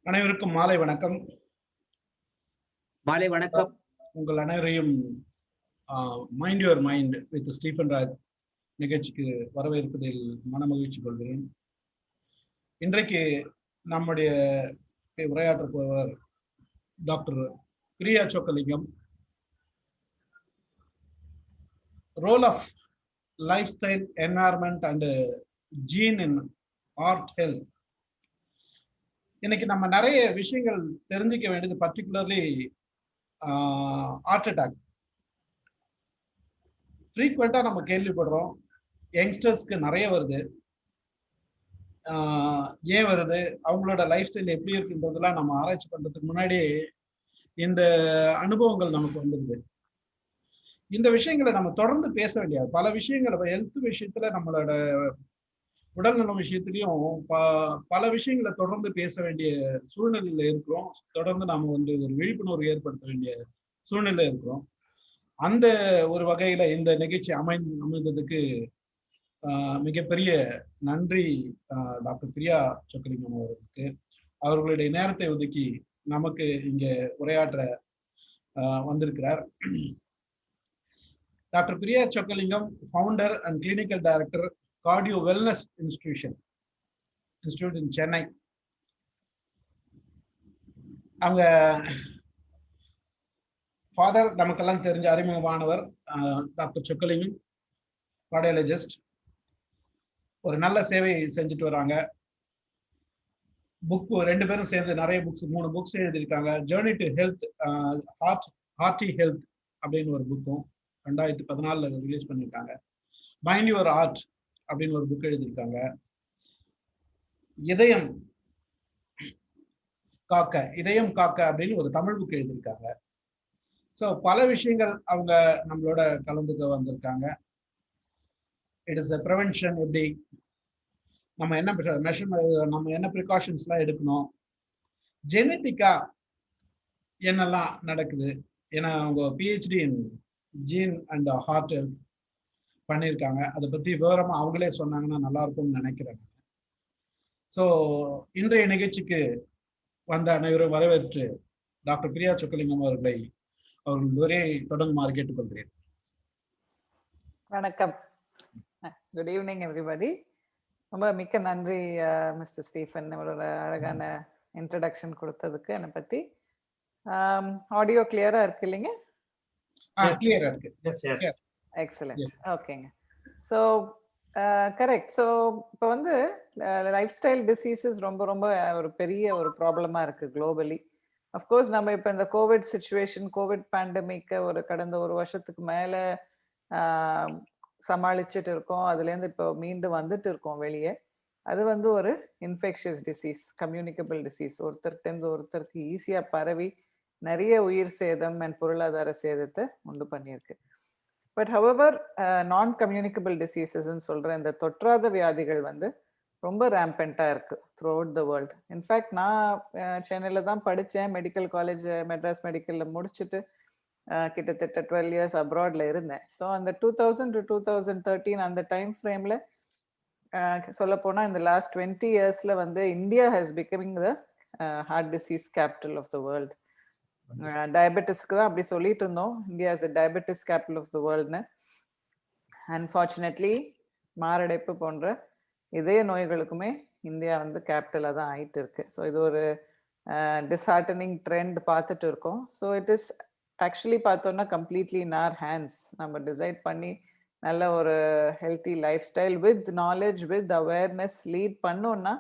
அனைவருக்கும் மாலை வணக்கம். மாலை வணக்கம். உங்கள் அனைவரையும் mind your mind with Stephen Raj நிகழ்ச்சிக்கு வரவேற்பதில் மனமகிழ்ச்சி கொள்கிறேன். இன்றைக்கு நம்முடைய உரையாற்ற போவர் doctor Priya Chockalingam. Role of lifestyle, environment and gene in heart health. இன்னைக்கு நம்ம நிறைய விஷயங்கள் தெரிஞ்சுக்க வேண்டியது, பர்டிகுலர்லி ஹார்ட் அட்டாக் ஃப்ரீக்வெண்டா நம்ம கேள்விப்படுறோம். யங்ஸ்டர்ஸ்க்கு நிறைய வருது. ஏன் வருது, அவங்களோட லைஃப் ஸ்டைல் எப்படி இருக்குன்றதெல்லாம் நம்ம ஆராய்ச்சி பண்றதுக்கு முன்னாடி இந்த அனுபவங்கள் நமக்கு வந்துருது. இந்த விஷயங்களை நம்ம தொடர்ந்து பேச வேண்டியது. பல விஷயங்கள் ஹெல்த் விஷயத்துல, நம்மளோட உடல்நலம் விஷயத்திலையும் பல விஷயங்களை தொடர்ந்து பேச வேண்டிய சூழ்நிலையில இருக்கிறோம். தொடர்ந்து நாம ஒரு விழிப்புணர்வு ஏற்படுத்த வேண்டிய சூழ்நிலை இருக்கிறோம். அந்த ஒரு வகையில இந்த நிகழ்ச்சி அமைந்ததுக்கு மிகப்பெரிய நன்றி டாக்டர் பிரியா சொக்கலிங்கம் அவர்களுக்கு. அவர்களுடைய நேரத்தை ஒதுக்கி நமக்கு இங்க உரையாற்ற வந்திருக்கிறார். Doctor Priya Chockalingam, founder and clinical director, cardio wellness institute in Chennai. அவங்க ஃபாதர் நமக்கெல்லாம் தெரிஞ்ச அறிமுகமானவர் டாக்டர் சொக்கலிங்கம், கார்டியாலஜிஸ்ட். ஒரு நல்ல சேவை செஞ்சுட்டு வராங்க. புக் ரெண்டு பேரும் சேர்ந்து நிறைய புக்ஸ், 3 புக்ஸ் எழுதியிருக்காங்க. Journey to health, hearty health அப்படின்னு ஒரு புக்கும் 2014 ரிலீஸ் பண்ணியிருக்காங்க. மைண்ட் யுவர் ஆர்ட் அப்படின்னு ஒரு புக் எழுதியிருக்காங்க. இதயம் காக்க அப்படின்னு ஒரு தமிழ் புக் எழுதியிருக்காங்க. ஸோ பல விஷயங்கள் அவங்க நம்மளோட கலந்துக்க வந்திருக்காங்க. இட் இஸ் ப்ரிவென்ஷன், எப்படி நம்ம என்ன நம்ம என்ன ப்ரிகாஷன்ஸ்லாம் எடுக்கணும், ஜெனட்டிக்கா என்னெல்லாம் நடக்குது. ஏன்னா அவங்க PhD in gene and heart health பண்ணியிருக்காங்க. அதை பத்தி விவரமா அவங்களே சொன்னாங்கன்னா நல்லா இருக்கும்னு நினைக்கிறாங்க. ஸோ இன்றைய நிகழ்ச்சிக்கு வந்த அனைவரும் வரவேற்று டாக்டர் பிரியா சொக்கலிங்கம் அவர்கள் உரையை தொடங்குமாறு கேட்டுக்கொள்கிறேன். வணக்கம். Good evening everybody. ரொம்ப மிக்க நன்றி மிஸ்டர் ஸ்டீஃபன், நம்மளோட அழகான இன்ட்ரடக்ஷன் கொடுத்ததுக்கு. என்னை பத்தி ஆடியோ கிளியரா இருக்கு இல்லைங்க? கிளியரா இருக்கு. எக்ஸலென்ட். ஓகேங்க. So correct. ஸோ இப்போ லைஃப் ஸ்டைல் டிசீசஸ் ரொம்ப ரொம்ப ஒரு பெரிய ஒரு ப்ராப்ளமாக இருக்குது குளோபலி. அஃப்கோர்ஸ் நம்ம இப்போ இந்த கோவிட் சுச்சுவேஷன், கோவிட் பேண்டமிக்கை கடந்த ஒரு வருஷத்துக்கு மேலே சமாளிச்சுட்டு இருக்கோம். அதுலேருந்து இப்போ மீண்டு வந்துட்டு இருக்கோம் வெளியே. அது ஒரு இன்ஃபெக்ஷியஸ் டிசீஸ், கம்யூனிகபிள் டிசீஸ். ஒருத்தருக்கிட்டேருந்து ஒருத்தருக்கு ஈஸியாக பரவி நிறைய உயிர் சேதம் அண்ட் பொருளாதார சேதத்தை உண்டு பண்ணியிருக்கு. பட் ஹவெவர் நான் கம்யூனிகபிள் டிசீசஸ்ன்னு சொல்கிற இந்த தொற்றாத வியாதிகள் ரொம்ப ரேம்பெண்ட்டாக இருக்குது through out the world. In fact நான் சென்னையில் தான் படித்தேன். மெடிக்கல் காலேஜ் மெட்ராஸ் மெடிக்கலில் முடிச்சுட்டு கிட்டத்தட்ட 12 years அப்ராடில் இருந்தேன். ஸோ அந்த 2000 to 2013 அந்த டைம் ஃப்ரேமில் சொல்லப்போனால் இந்த லாஸ்ட் 20 yearsல India has becoming the heart disease capital of the world. டயபெட்டிஸ்க்கு தான் அப்படி சொல்லிட்டு இருந்தோம், India is the diabetes capital of the வேர்ல்டுன்னு. அன்ஃபார்ச்சுனேட்லி மாரடைப்பு போன்ற இதய நோய்களுக்குமே இந்தியா கேபிட்டலாக தான் ஆயிட்டு இருக்கு. ஸோ இது ஒரு டிஸ்ஹார்டனிங் ட்ரெண்ட் பார்த்துட்டு இருக்கோம். ஸோ இட் இஸ் ஆக்சுவலி பார்த்தோன்னா கம்ப்ளீட்லி இன் ஆர் ஹேண்ட்ஸ். நம்ம டிசைட் பண்ணி நல்ல ஒரு healthy lifestyle with knowledge with awareness lead பண்ணோன்னா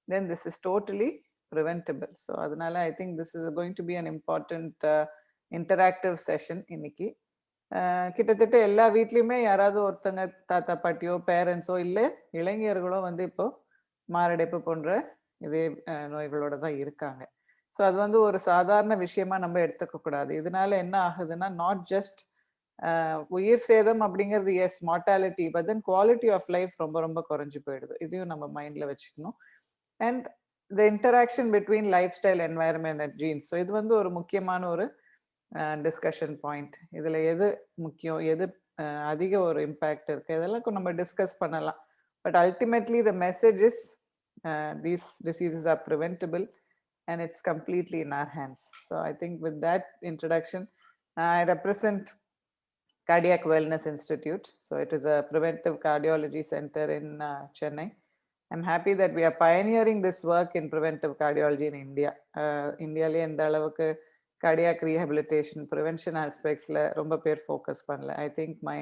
then this is totally preventable. So அதனால I think this is going to be an important interactive session இன்னைக்கு. கிட்டத்தட்ட எல்லா வீட்லையுமே யாராவது ஒருத்தங்க, தாத்தா பாட்டியோ பேரண்ட்ஸோ இல்லை இளைஞர்களோ இப்போ மாரடைப்பு போன்ற இதே நோய்களோட தான் இருக்காங்க. ஸோ அது ஒரு சாதாரண விஷயமா நம்ம எடுத்துக்க கூடாது. இதனால என்ன ஆகுதுன்னா, நாட் ஜஸ்ட் உயிர் சேதம் அப்படிங்கிறது, yes mortality, but then quality of life ரொம்ப ரொம்ப குறைஞ்சு போயிடுது. இதையும் நம்ம மைண்ட்ல வச்சுக்கணும். And the interaction between lifestyle, environment and genes. So இது ஒரு முக்கியமான ஒரு டிஸ்கஷன் பாயிண்ட். இதில் எது முக்கியம், எது அதிக ஒரு இம்பேக்ட் இருக்குது, இதெல்லாம் நம்ம டிஸ்கஸ் பண்ணலாம். But ultimately the message is these diseases are preventable and it's completely in our hands. So I think with that introduction, I represent Cardiac Wellness Institute. So it is a preventive cardiology center in Chennai. I'm happy that we are pioneering this work in preventive cardiology in India. India le endha alavukku cardiac rehabilitation prevention aspects la romba per focus panla. I think my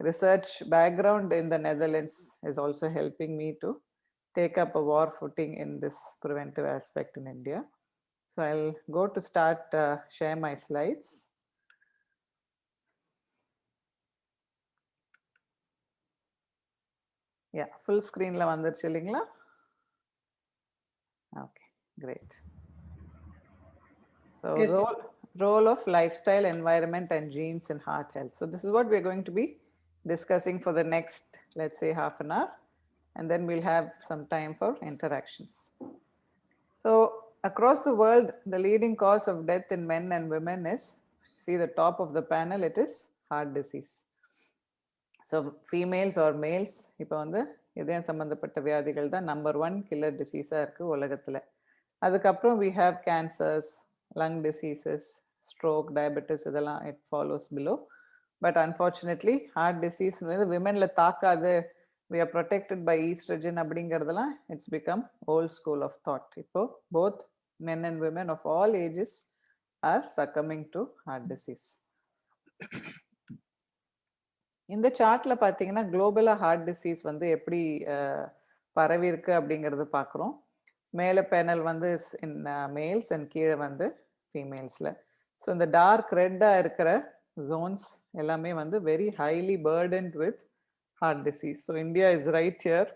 research background in the Netherlands is also helping me to take up a war footing in this preventive aspect in India. So I'll go to start share my slides. Yeah, full screen la vandirchu illingla. Okay, great. So Yes. role of lifestyle, environment, and genes in heart health. So this is what we're going to be discussing for the next, let's say, half an hour, and then we'll have some time for interactions. So across the world, the leading cause of death in men and women is, see the top of the panel, it is heart disease. So females or males, இப்போ வந்து இதயம் சம்பந்தப்பட்ட வியாதிகள் தான் number 1 killer டிசீஸாக இருக்குது உலகத்தில். அதுக்கப்புறம் we have cancers, lung diseases, stroke, diabetes, இதெல்லாம் it follows below. But unfortunately heart disease வந்து விமென்ல தாக்காது, we are protected by estrogen அப்படிங்கிறதுலாம் it's become old school of thought. இப்போ both men and women of all ages are succumbing to heart disease. இந்த சார்ட்ல பார்த்தீங்கன்னா குளோபலா heart disease வந்து எப்படி பரவி இருக்கு அப்படிங்கிறது பார்க்குறோம். மேலே பேனல் வந்து இன் மேல்ஸ் அண்ட் கீழே வந்து ஃபீமேல்ஸில். ஸோ இந்த டார்க் ரெட்டாக இருக்கிற ஜோன்ஸ் எல்லாமே வந்து very highly burdened with heart disease. So India is right here.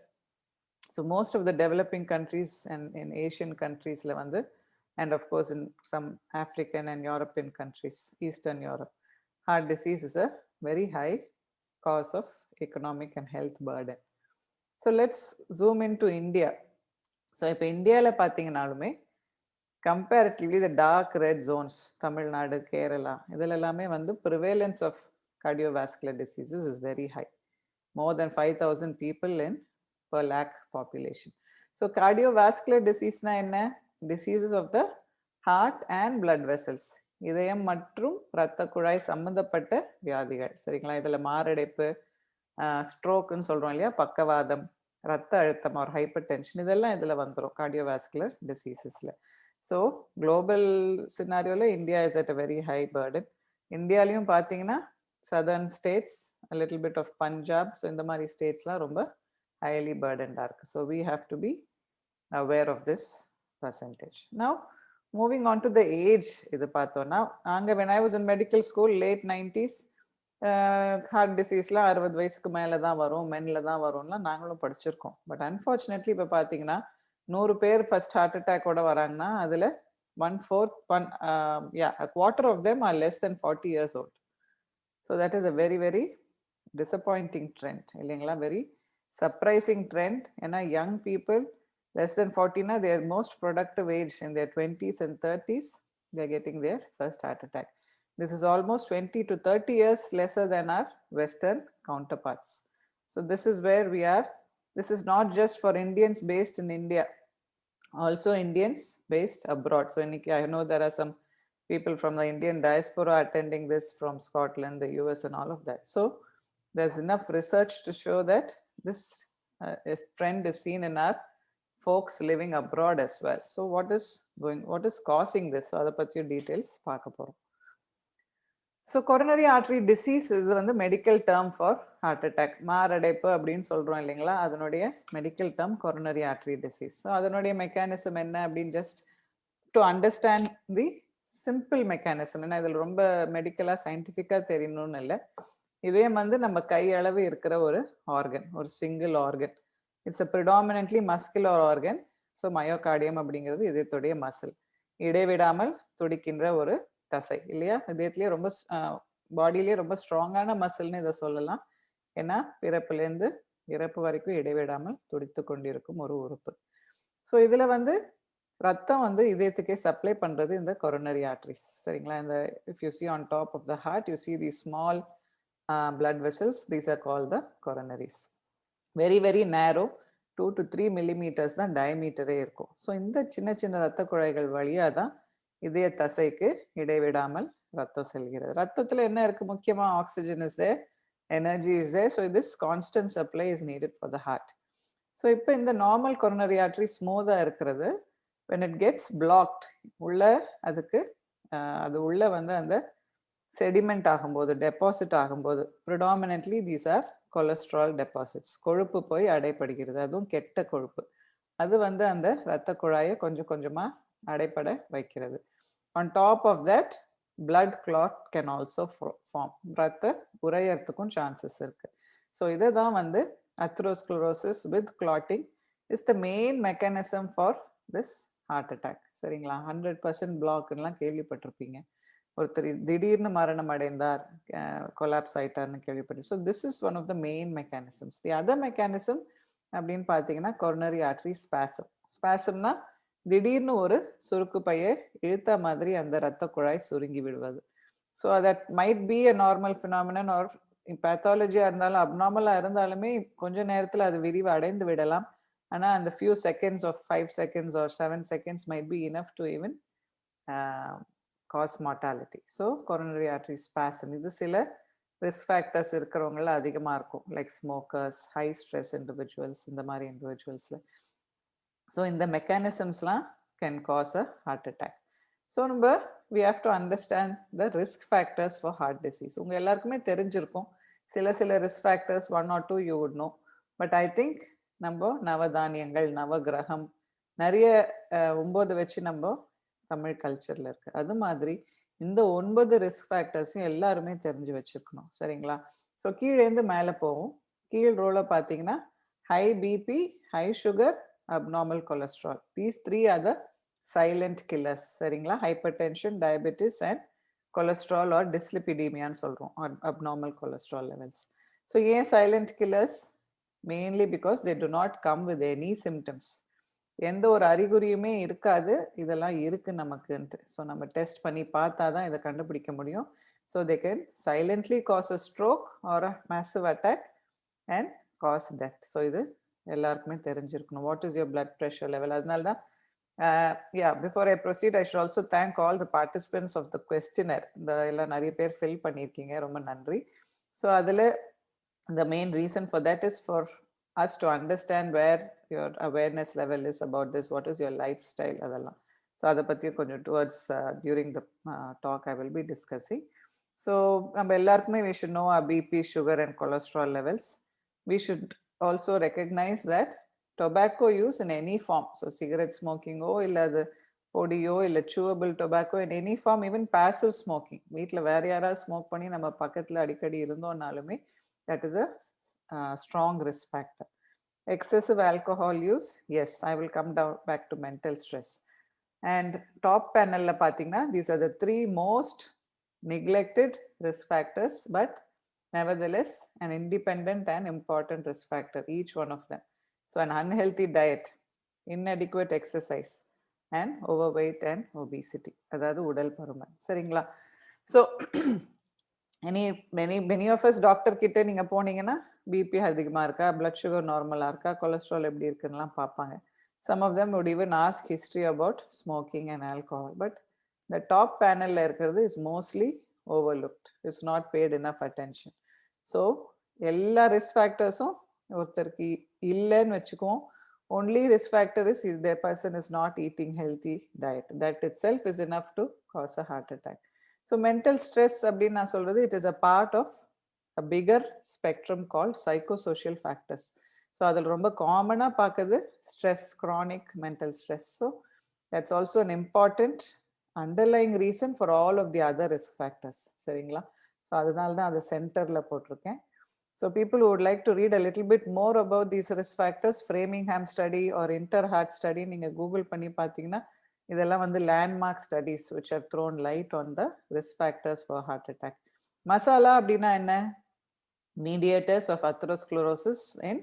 So most of the developing countries and in Asian countries and of course in some African and European countries, Eastern Europe, heart disease is a very high cause of economic and health burden. So let's zoom into India. So if India la pathinganalume comparatively the dark red zones, Tamil Nadu, Kerala, idellame vandu prevalence of cardiovascular diseases is very high. More than 5,000 people in per lakh population. So cardiovascular disease na enna? Diseases of the heart and blood vessels. இதயம் மற்றும் இரத்த குழாய் சம்பந்தப்பட்ட வியாதிகள். சரிங்களா? இதில் மாரடைப்பு, ஸ்ட்ரோக்குன்னு சொல்கிறோம் இல்லையா, பக்கவாதம், ரத்த அழுத்தம் ஒரு ஹைப்பர் டென்ஷன், இதெல்லாம் இதில் வந்துடும் கார்டியோவாஸ்குலர் டிசீசஸில். ஸோ குளோபல் சினாரியோவில் India is at a very high burden. இந்தியாலையும் பார்த்தீங்கன்னா southern states, a little bit of Punjab, so in the mari states la romba highly burdened are. So we have to be aware of this percentage. Now moving on to the age, idu pathona anga when I was in medical school late 90s, heart disease la 60 வயசுக்கு மேல தான் வரும், மென்ல தான் வரும்ல நாங்களும் படிச்சிருக்கோம். But unfortunately இப்போ பார்த்தீங்கன்னா 100 பேர் ஃபர்ஸ்ட் ஹார்ட் அட்டாக் ஓட வராங்கன்னா அதில் 1/4 a quarter of them are less than 40 years old. So that is a very, very disappointing trend. Very surprising trend. And young people less than 40 na, their most productive age in their 20s and 30s, they are getting their first heart attack. This is almost 20 to 30 years lesser than our Western counterparts. So this is where we are. This is not just for Indians based in India, also Indians based abroad. So I know there are some people from the Indian diaspora attending this from Scotland, the US and all of that. So there's enough research to show that this trend is seen in our folks living abroad as well. So what is causing this? So adha pathi details paaka porom. So coronary artery disease is the medical term for heart attack. மாரடைப்பு அப்படின்னு சொல்றோம் இல்லைங்களா, அதனுடைய medical term coronary artery disease. So அதனுடைய mechanism என்ன அப்படின்னு just to understand the simple mechanism. ஏன்னா இதில் ரொம்ப மெடிக்கலாக சயின்டிஃபிக்காக தெரியணும்னு இல்லை. இதே வந்து நம்ம கையளவு இருக்கிற ஒரு ஆர்கன், ஒரு single organ. It's a predominantly muscular organ. So myocardium அப்படிங்கிறது இதயத்துடைய மசில், இடைவிடாமல் துடிக்கின்ற ஒரு தசை இல்லையா. இதயத்திலேயே ரொம்ப பாடியிலேயே ரொம்ப ஸ்ட்ராங்கான மசில்னு இதை சொல்லலாம். ஏன்னா பிறப்புலேருந்து இறப்பு வரைக்கும் இடைவிடாமல் துடித்து கொண்டிருக்கும் ஒரு உறுப்பு. ஸோ இதில் வந்து ரத்தம் வந்து இதயத்துக்கே சப்ளை பண்றது இந்த கொரோனரி ஆர்டரிஸ். சரிங்களா? இந்த if you see on top of the heart, you see these small blood vessels. These are called the coronaries. Very, very narrow. 2 to 3 millimeters தான் டயமீட்டரே இருக்கும். ஸோ இந்த சின்ன சின்ன ரத்த குழாய்கள் வழியாக தான் இதய தசைக்கு இடைவிடாமல் ரத்தம் செல்கிறது. ரத்தத்தில் என்ன இருக்கு? முக்கியமா oxygen is there, energy is there. So this constant supply is needed for the heart. So இப்போ இந்த நார்மல் கொரோனரி ஆர்டரி ஸ்மூத்தாக இருக்கிறது, when it gets blocked, உள்ள அதுக்கு அது உள்ள வந்து அந்த செடிமெண்ட் ஆகும்போது, டெபாசிட் ஆகும்போது, predominantly these are cholesterol deposits, கொழுப்பு போய் அடைப்படுகிறது, அதுவும் கெட்ட கொழுப்பு. அது வந்து அந்த இரத்த குழாயை கொஞ்சம் கொஞ்சமா அடைப்பட வைக்கிறது. On top of that, blood clot can also form. ரத்த உறையறதுக்கும் சான்சஸ் இருக்கு. ஸோ இதை தான் வந்து atherosclerosis with clotting is the main mechanism for this heart attack. சரிங்களா? 100% பிளாக்லாம் கேள்விப்பட்டிருப்பீங்க. ஒருத்தர் திடீர்னு மரணம் அடைந்தார், கொலாப்ஸ் ஆயிட்டார்னு கேள்விப்பட்டேன். So this is one of the main mechanisms. The other mechanism அப்படின்னு பார்த்தீங்கன்னா கொரோனரி ஆர்டரி ஸ்பாசம். ஸ்பாசம்னா திடீர்னு ஒரு சுருக்கு பையை இழுத்த மாதிரி அந்த இரத்த குழாய் சுருங்கி விடுவது. So that might be a normal phenomenon or பேத்தாலஜியா இருந்தாலும் அப்நார்மலா இருந்தாலுமே கொஞ்ச நேரத்தில் அது விரிவு அடைந்து விடலாம். ஆனால் அந்த few seconds of 5 seconds or 7 seconds might be enough to even cause mortality. So coronary artery spasm இது சில ரிஸ்க் ஃபேக்டர்ஸ் இருக்கிறவங்கள அதிகமாக இருக்கும், like smokers, high stress individuals, இந்த மாதிரி இண்டிவிஜுவல்ஸில். ஸோ இந்த மெக்கானிசம்ஸ்லாம் can cause a heart attack. So நம்ம we have to understand the risk factors for heart disease. உங்கள் எல்லாருக்குமே தெரிஞ்சிருக்கும் சில risk factors, 1 or 2 you would know. But I think நம்ம நவதானியங்கள், நவகிரகம், நிறைய 9 வச்சு நம்ம தமிழ் கல்ச்சர்ல இருக்கு. அது மாதிரி இந்த 9 ரிஸ்க் ஃபேக்டர்ஸையும் எல்லாருமே தெரிஞ்சு வச்சிருக்கணும். சரிங்களா? ஸோ கீழேருந்து மேலே போவோம். கீழ் ரோல பார்த்தீங்கன்னா high BP, high sugar, abnormal cholesterol. These 3 are the silent killers. சரிங்களா? Hypertension, diabetes and cholesterol or டிஸ்லிபிடீமியான்னு சொல்றோம், abnormal cholesterol levels. ஸோ ஏன் silent killers? Mainly because they do not come with any symptoms. எந்த ஒரு அறிகுறியுமே இருக்காது, இதெல்லாம் இருக்கு நமக்குன்ட்டு. So நம்ம டெஸ்ட் பண்ணி பார்த்தா தான் இதை கண்டுபிடிக்க முடியும். So they can silently cause a stroke or a massive attack and cause death. So இது எல்லாருக்குமே தெரிஞ்சிருக்கணும். What is your blood pressure level? அதனால தான் before I proceed I should also thank all the participants of the questionnaire. இந்த எல்லாம் நிறைய பேர் fill பண்ணியிருக்கீங்க, ரொம்ப நன்றி. ஸோ அதில் the main reason for that is for us to understand where your awareness level is about this, what is your lifestyle, adallam. So adha patti konjam towards during the talk I will be discussing. So நம்ம எல்லாருக்குமே we should know our BP, sugar and cholesterol levels. We should also recognize that tobacco use in any form, so cigarette smoking o illa adu பொடியோ இல்லை chewable tobacco in any form, even passive smoking, வீட்டில் வேற யாராவது smoke பண்ணி நம்ம பக்கத்தில் அடிக்கடி இருந்தோம்னாலுமே that is a strong risk factor. Excessive alcohol use, yes, I will come down back to mental stress. And top panel la pathina, these are the 3 most neglected risk factors, but nevertheless an independent and important risk factor, each one of them. So an unhealthy diet, inadequate exercise and overweight and obesity, adhaadu udal paruman. Seringla? So many of us doctor கிட்ட நீங்க போனீங்கன்னா BP அதிகமா இருக்கா, blood sugar நார்மலா இருக்கா, cholesterol எப்படி இருக்குன்னு பார்ப்பாங்க. Some of them would even ask history about smoking and alcohol, but the top panel இருக்கிறது is mostly overlooked. It's not paid enough attention. So எல்லா ரிஸ்க் ஃபேக்டர்ஸும் ஒருத்தருக்கு இல்லைன்னு வச்சுக்குவோம். only risk factor is if the person is not eating healthy diet. That itself is enough to cause a heart attack. So mental stress அப்படின்னு நான் சொல்றது, it is a part of a bigger spectrum called psychosocial factors. So அதில் ரொம்ப காமனாக பார்க்குறது stress, chronic mental stress. So that's also an important underlying reason for all of the other risk factors. சரிங்களா? So அதனால தான் அதை சென்டரில் போட்டிருக்கேன். So people who would like to read a little bit more about these risk factors, Framingham study or Interheart study, நீங்கள் Google பண்ணி பார்த்தீங்கன்னா இதெல்லாம் வந்து landmark studies which have thrown light on the risk factors for heart attack. Masala அப்படின்னா என்ன? Mediators of atherosclerosis in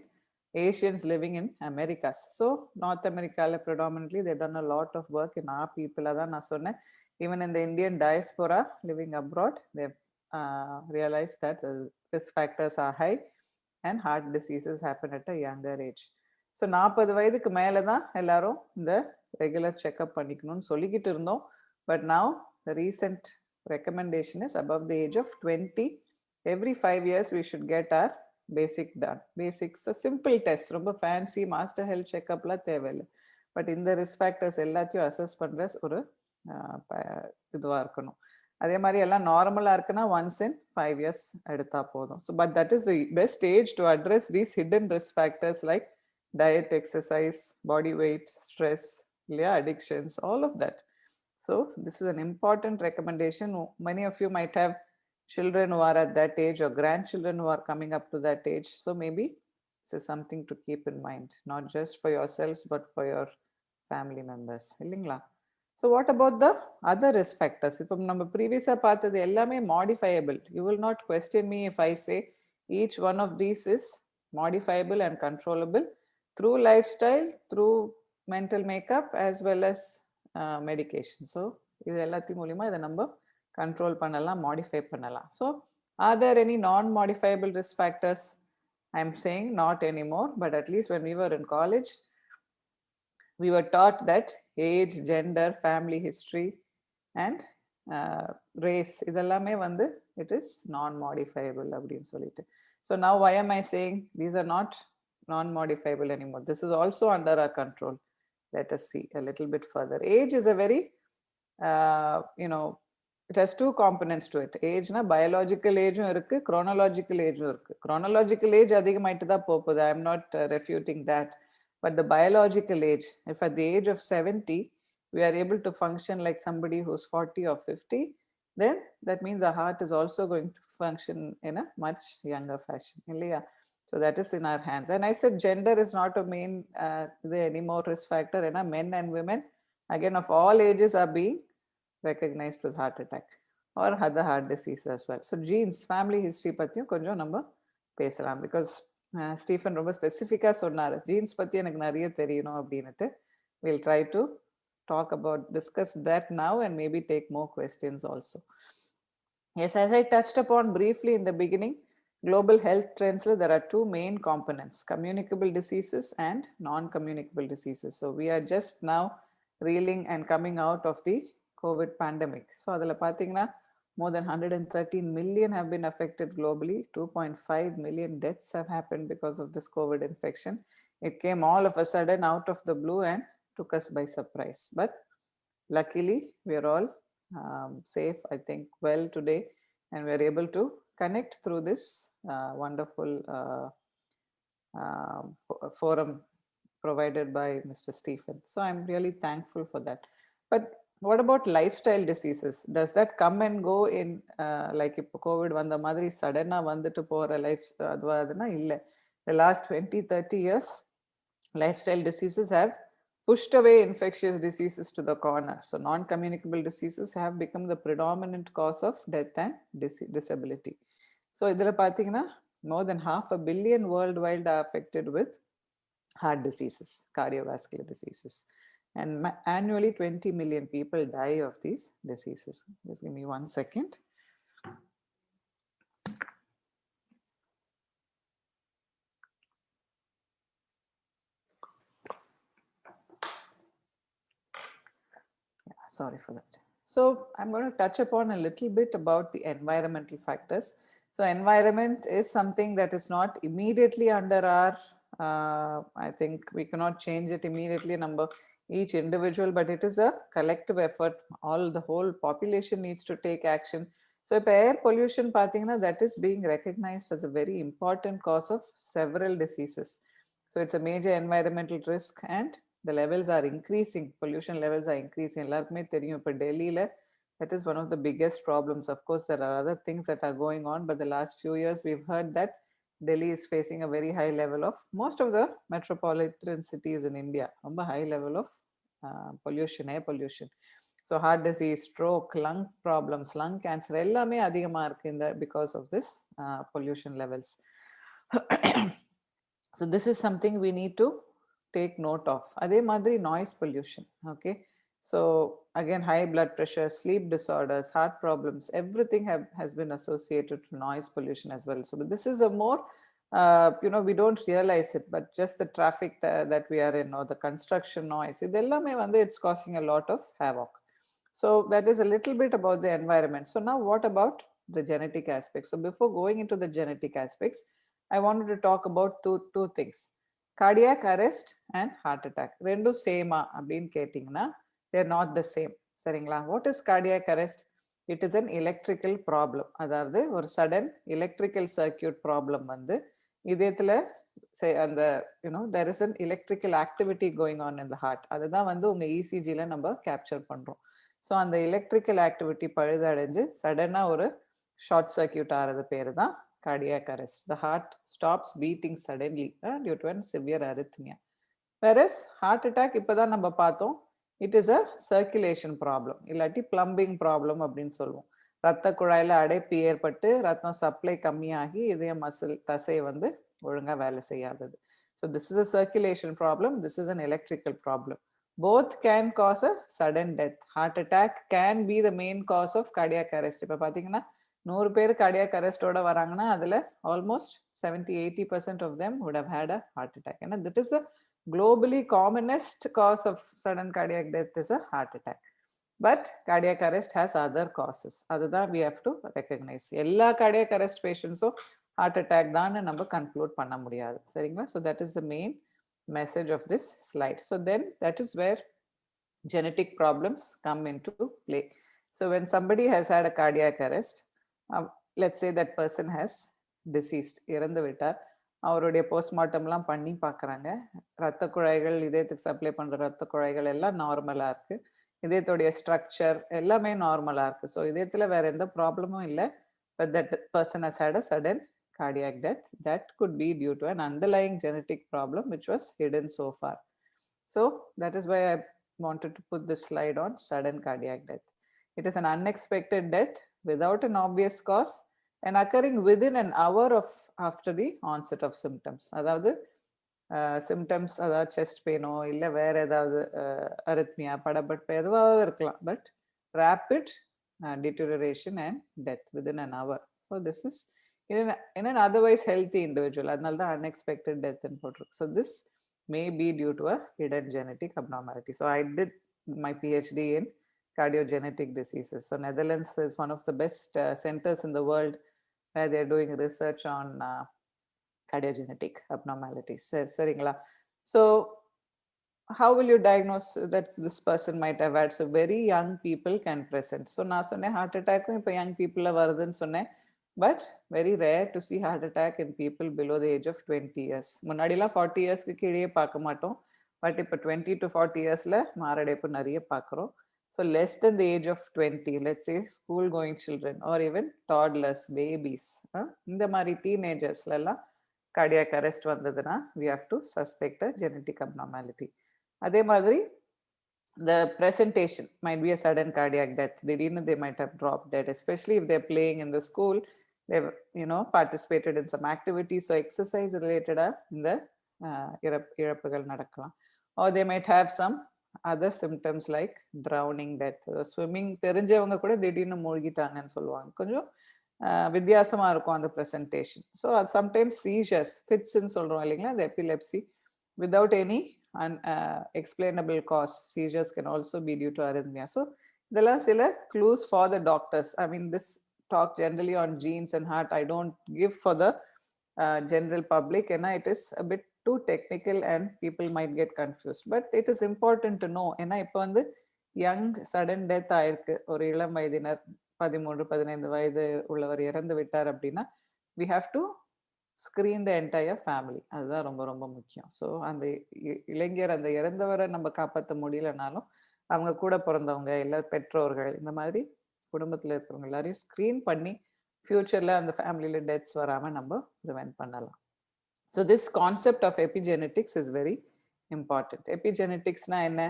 Asians living in Americas. So North America predominantly they've done a lot of work in our people. அதான் நான் சொன்னேன், even in the Indian diaspora living abroad, they've realized that the risk factors are high and heart diseases happen at a younger age. So 40 வயதுக்கு மேலே தான் எல்லாரும் இந்த regular checkup பண்ணிக்கணும்னு சொல்லிக்கிட்டு இருந்தோம். But now the recent recommendation is above the age of 20. Every 5 years we should get our basic done. Basics a simple test, ரொம்ப fancy master health செக்அப்லாம் தேவையில்லை. பட் இந்த ரிஸ்க் ஃபேக்டர்ஸ் எல்லாத்தையும் அசஸ் பண்ணுற ஒரு இதுவாக இருக்கணும். அதே மாதிரி எல்லாம் நார்மலாக இருக்குன்னா ஒன்ஸ் இன் 5 years எடுத்தா போதும். So but that is the best age to address these hidden risk factors like diet, exercise, body weight, stress, yeah, addictions, all of that. So this is an important recommendation. Many of you might have children who are at that age or grandchildren who are coming up to that age. So maybe this is something to keep in mind, not just for yourselves, but for your family members. Illingla. So what about the other risk factors? If நம்ம previously பார்த்தது எல்லாமே modifiable. You will not question me if I say each one of these is modifiable and controllable through lifestyle, through mental makeup, as well as medication. So இது எல்லாத்தையும் மூலமா இதை நம்ம control பண்ணலாம், modify பண்ணலாம். So are there any non-modifiable risk factors? I'm saying not anymore, but at least when we were in college, we were taught that age, gender, family history, and race இதெல்லாமே வந்து it is non-modifiable அப்படின்னு சொல்லிட்டு. So now why am I saying these are not non-modifiable anymore? This is also under our control. Let us see a little bit further. Age is a very it has two components to it. Age na biological age irukku, chronological age irukku. Chronological age அதிகமாயிட்டு தான் போகுது. I am not refuting that. But the biological age, if at the age of 70 we are able to function like somebody who's 40 or 50, then that means our heart is also going to function in a much younger fashion. So that is in our hands. And I said gender is not a main any more risk factor. Men and women, again, of all ages are being recognized with heart attack or other heart disease as well. So genes, family history பத்தியும் கொஞ்சம் நம்ம பேசலாம். Because Stephen ரொம்ப ஸ்பெசிஃபிக்காக சொன்னார், jeans பற்றி எனக்கு நிறைய தெரியணும் அப்படின்னுட்டு. We'll try to discuss that now and maybe take more questions also. Yes, as I touched upon briefly in the beginning, global health trends, there are two main components, communicable diseases and non-communicable diseases. So we are just now reeling and coming out of the COVID pandemic. So adala pathina more than 113 million have been affected globally. 2.5 million deaths have happened because of this COVID infection. It came all of a sudden out of the blue and took us by surprise. But luckily we are all safe, I think, well today, and we are able to connect through this wonderful forum provided by Mr. Stephen. So I'm really thankful for that. But what about lifestyle diseases? Does that come and go in like if COVID vanda madri sudden vandu pora life advadana illa? The last 20-30 years lifestyle diseases have pushed away infectious diseases to the corner. So non-communicable diseases have become the predominant cause of death and disability. So idhula pathina more than 500 million worldwide are affected with heart diseases, cardiovascular diseases. And annually 20 million people die of these diseases. Just give me 1 second. Yeah, sorry for that. So I'm going to touch upon a little bit about the environmental factors. So environment is something that is not immediately under our, I think we cannot change it immediately, each individual, but it is a collective effort. The whole population needs to take action. So if air pollution pathina, that is being recognized as a very important cause of several diseases. So it's a major environmental risk and the levels are increasing. Pollution levels are increasing. Ellarkume theriyum ipo Delhi la that is one of the biggest problems. Of course there are other things that are going on, but the last few years we've heard that Delhi is facing a very high level of, most of the metropolitan cities in India, a high level of pollution, air pollution. So heart disease, stroke, lung problems, lung cancer, ellame adhigama irukku because of this pollution levels. So this is something we need to take note of. Adhe madri noise pollution, okay? So again, high blood pressure, sleep disorders, heart problems, everything has been associated to noise pollution as well. So this is a more we don't realize it, but just the traffic that we are in, or the construction noise, idellame vandu it's causing a lot of havoc. So that is a little bit about the environment. So now what about the genetic aspects? So before going into the genetic aspects, I wanted to talk about two things: cardiac arrest and heart attack. Rendu same ah appdin kettingna, they are not the same. Seringla, what is cardiac arrest? It is an electrical problem. அதாவது ஒரு sudden electrical circuit problem வந்து இதயத்துல அந்த there is an electrical activity going on in the heart. அதுதான் வந்து உங்க ECGல நம்ம capture பண்றோம். ஸோ அந்த எலக்ட்ரிக்கல் ஆக்டிவிட்டி பழுதடைஞ்சு சடனா ஒரு ஷார்ட் சர்க்கியூட் ஆகிறது பேரு தான் cardiac arrest. The heart stops beating suddenly due to a severe arrhythmia. Whereas heart attack இப்பதான் நம்ம பார்த்தோம், it is a circulation problem, இல்லாட்டி plumbing problem அப்படின்னு சொல்லுவோம். ரத்த குழாயில அடைப்பு ஏற்பட்டு ரத்தம் சப்ளை கம்மியாகி இதய மசில் தசை வந்து ஒழுங்கா வேலை செய்யாதது. So this is a circulation problem, this is an electrical problem. Both can cause a sudden death. Heart attack can be the main cause of cardiac arrest. இப்ப பாத்தீங்கன்னா 100 பேர் cardiac arrest ஓட வராங்கன்னா அதுல almost 70-80% of them would have had a heart attack. And that is the globally commonest cause of sudden cardiac death is a heart attack. But cardiac arrest has other causes. Adha we have to recognize. Ella cardiac arrest patients heart attack தான் நம்ம conclude பண்ண முடியாது. சரிங்களா? So that is the main message of this slide. So then that is where genetic problems come into play. So when somebody has had a cardiac arrest, let's say that person has deceased, இறந்து விட்டார். அவருடைய போஸ்ட்மார்ட்டம்லாம் பண்ணி பார்க்குறாங்க. ரத்த குழாய்கள், இதயத்துக்கு supply பண்ணுற ரத்த குழாய்கள் எல்லாம் நார்மலாக இருக்கு. இதயத்துடைய ஸ்ட்ரக்சர் எல்லாமே நார்மலாக இருக்கு. ஸோ இதயத்தில் வேற எந்த ப்ராப்ளமும் இல்லை. But that person has had a sudden cardiac death. That could be due to an underlying genetic problem which was hidden so far. So that is why I wanted to put this slide on sudden cardiac death. It is an unexpected death without an obvious cause and occurring within an hour of after the onset of symptoms. அதாவது symptoms, அதாவது chest பெயினோ இல்லை வேற ஏதாவது arrhythmia, படபடப்பு எதுவாக இருக்கலாம், but rapid deterioration and death within an hour. So this is in an otherwise healthy individual. அதனால தான் unexpected death in போட்டிருக்கு. So this may be due to a hidden genetic abnormality. So I did my PhD in cardiogenetic diseases. So Netherlands is one of the best centers in the world where they're doing research on cardiogenetic abnormalities. சரிங்களா? So how will you diagnose that this person might have had? So very young people can present. So நான் சொன்னேன் heart attack இப்போ young people வருதுன்னு சொன்னேன். But very rare to see heart attack in people below the age of 20 years. முன்னாடிலாம் 40 இயர்ஸ்க்கு கீழே பார்க்க மாட்டோம். பட் இப்போ 20 to 40 இயர்ஸ்ல மாரடைப்பு நிறைய பார்க்குறோம். So less than the age of 20, let's say school going children or even toddlers, babies, இந்த மாதிரி teenagersல எல்லாம் cardiac arrest வந்ததுன்னா we have to suspect a genetic abnormality. அதே மாதிரி the presentation might be a sudden cardiac death. They might have dropped dead, especially if they're playing in the school, they've participated in some activities, so exercise related in the இறப்புகள் நடக்கலாம். Or they might have some other symptoms like drowning death. Swimming தெரிஞ்சவங்க கூட திடீர்னு மூழ்கிட்டாங்கன்னு சொல்லுவாங்க. கொஞ்சம் வித்தியாசமா இருக்கும் அந்த presentation. So sometimes seizures, fits ன்னு சொல்றோம் இல்லைங்களா, the epilepsy without any explainable cause. Seizures can also be due to arrhythmia. So இதெல்லாம் சில clues for the doctors. I mean, this talk generally on genes and heart I don't give for the general public, and it is a bit too technical and people might get confused, but it is important to know. ஏன்னா இப்போ வந்து young sudden death ஆயிருக்கு, ஒரு இளம் வயதினர் 13-15 வயது உள்ளவர் இறந்து விட்டார் அப்படின்னா we have to screen the entire family. அதுதான் ரொம்ப ரொம்ப முக்கியம். ஸோ அந்த இளைஞர், அந்த இறந்தவரை நம்ம காப்பாற்ற முடியலனாலும் அவங்க கூட பிறந்தவங்க இல்லை பெற்றோர்கள், இந்த மாதிரி குடும்பத்தில் இருக்கிறவங்க எல்லாரையும் ஸ்க்ரீன் பண்ணி ஃபியூச்சரில் அந்த ஃபேமிலியில் டெத்ஸ் வராமல் நம்ம ப்ரிவென்ட் பண்ணலாம். So this concept of epigenetics is very important. எபிஜெனட்டிக்ஸ்னா என்ன?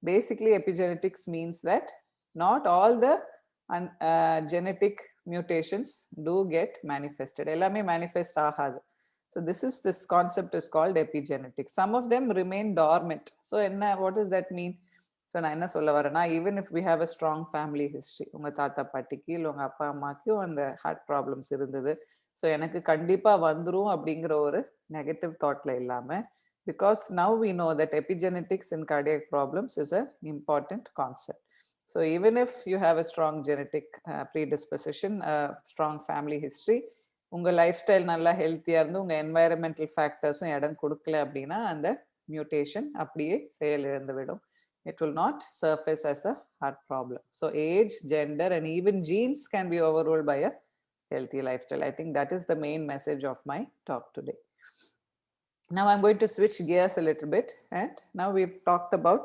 Basically epigenetics means that not all the genetic mutations do get manifested. எல்லாமே manifest ஆகாது. So this concept is called epigenetics. Some of them remain dormant. So what does that mean? So நான் என்ன சொல்ல வரேன்னா, even if we have a strong family history, உங்க தாத்தா பாட்டிக்கு இல்லை உங்க அப்பா அம்மாக்கு அந்த ஹார்ட் ப்ராப்ளம்ஸ் இருந்தது, ஸோ எனக்கு கண்டிப்பா வந்துரும் அப்படிங்கிற ஒரு நெகட்டிவ் தாட்ல இல்லாம, because now we know that epigenetics in cardiac problems is an important concept. So even if you have a strong genetic predisposition, strong family history, உங்க லைஃப் ஸ்டைல் நல்லா ஹெல்த்தியா இருந்து உங்க என்வாயரமெண்டல் ஃபேக்டர்ஸும் இடம் கொடுக்கல அப்படின்னா அந்த மியூட்டேஷன் அப்படியே செயலிழந்து விடும். It will not surface as a heart problem. So age, gender, and even genes can be overruled by a healthy lifestyle. I think that is the main message of my talk today. Now I'm going to switch gears a little bit, and now we've talked about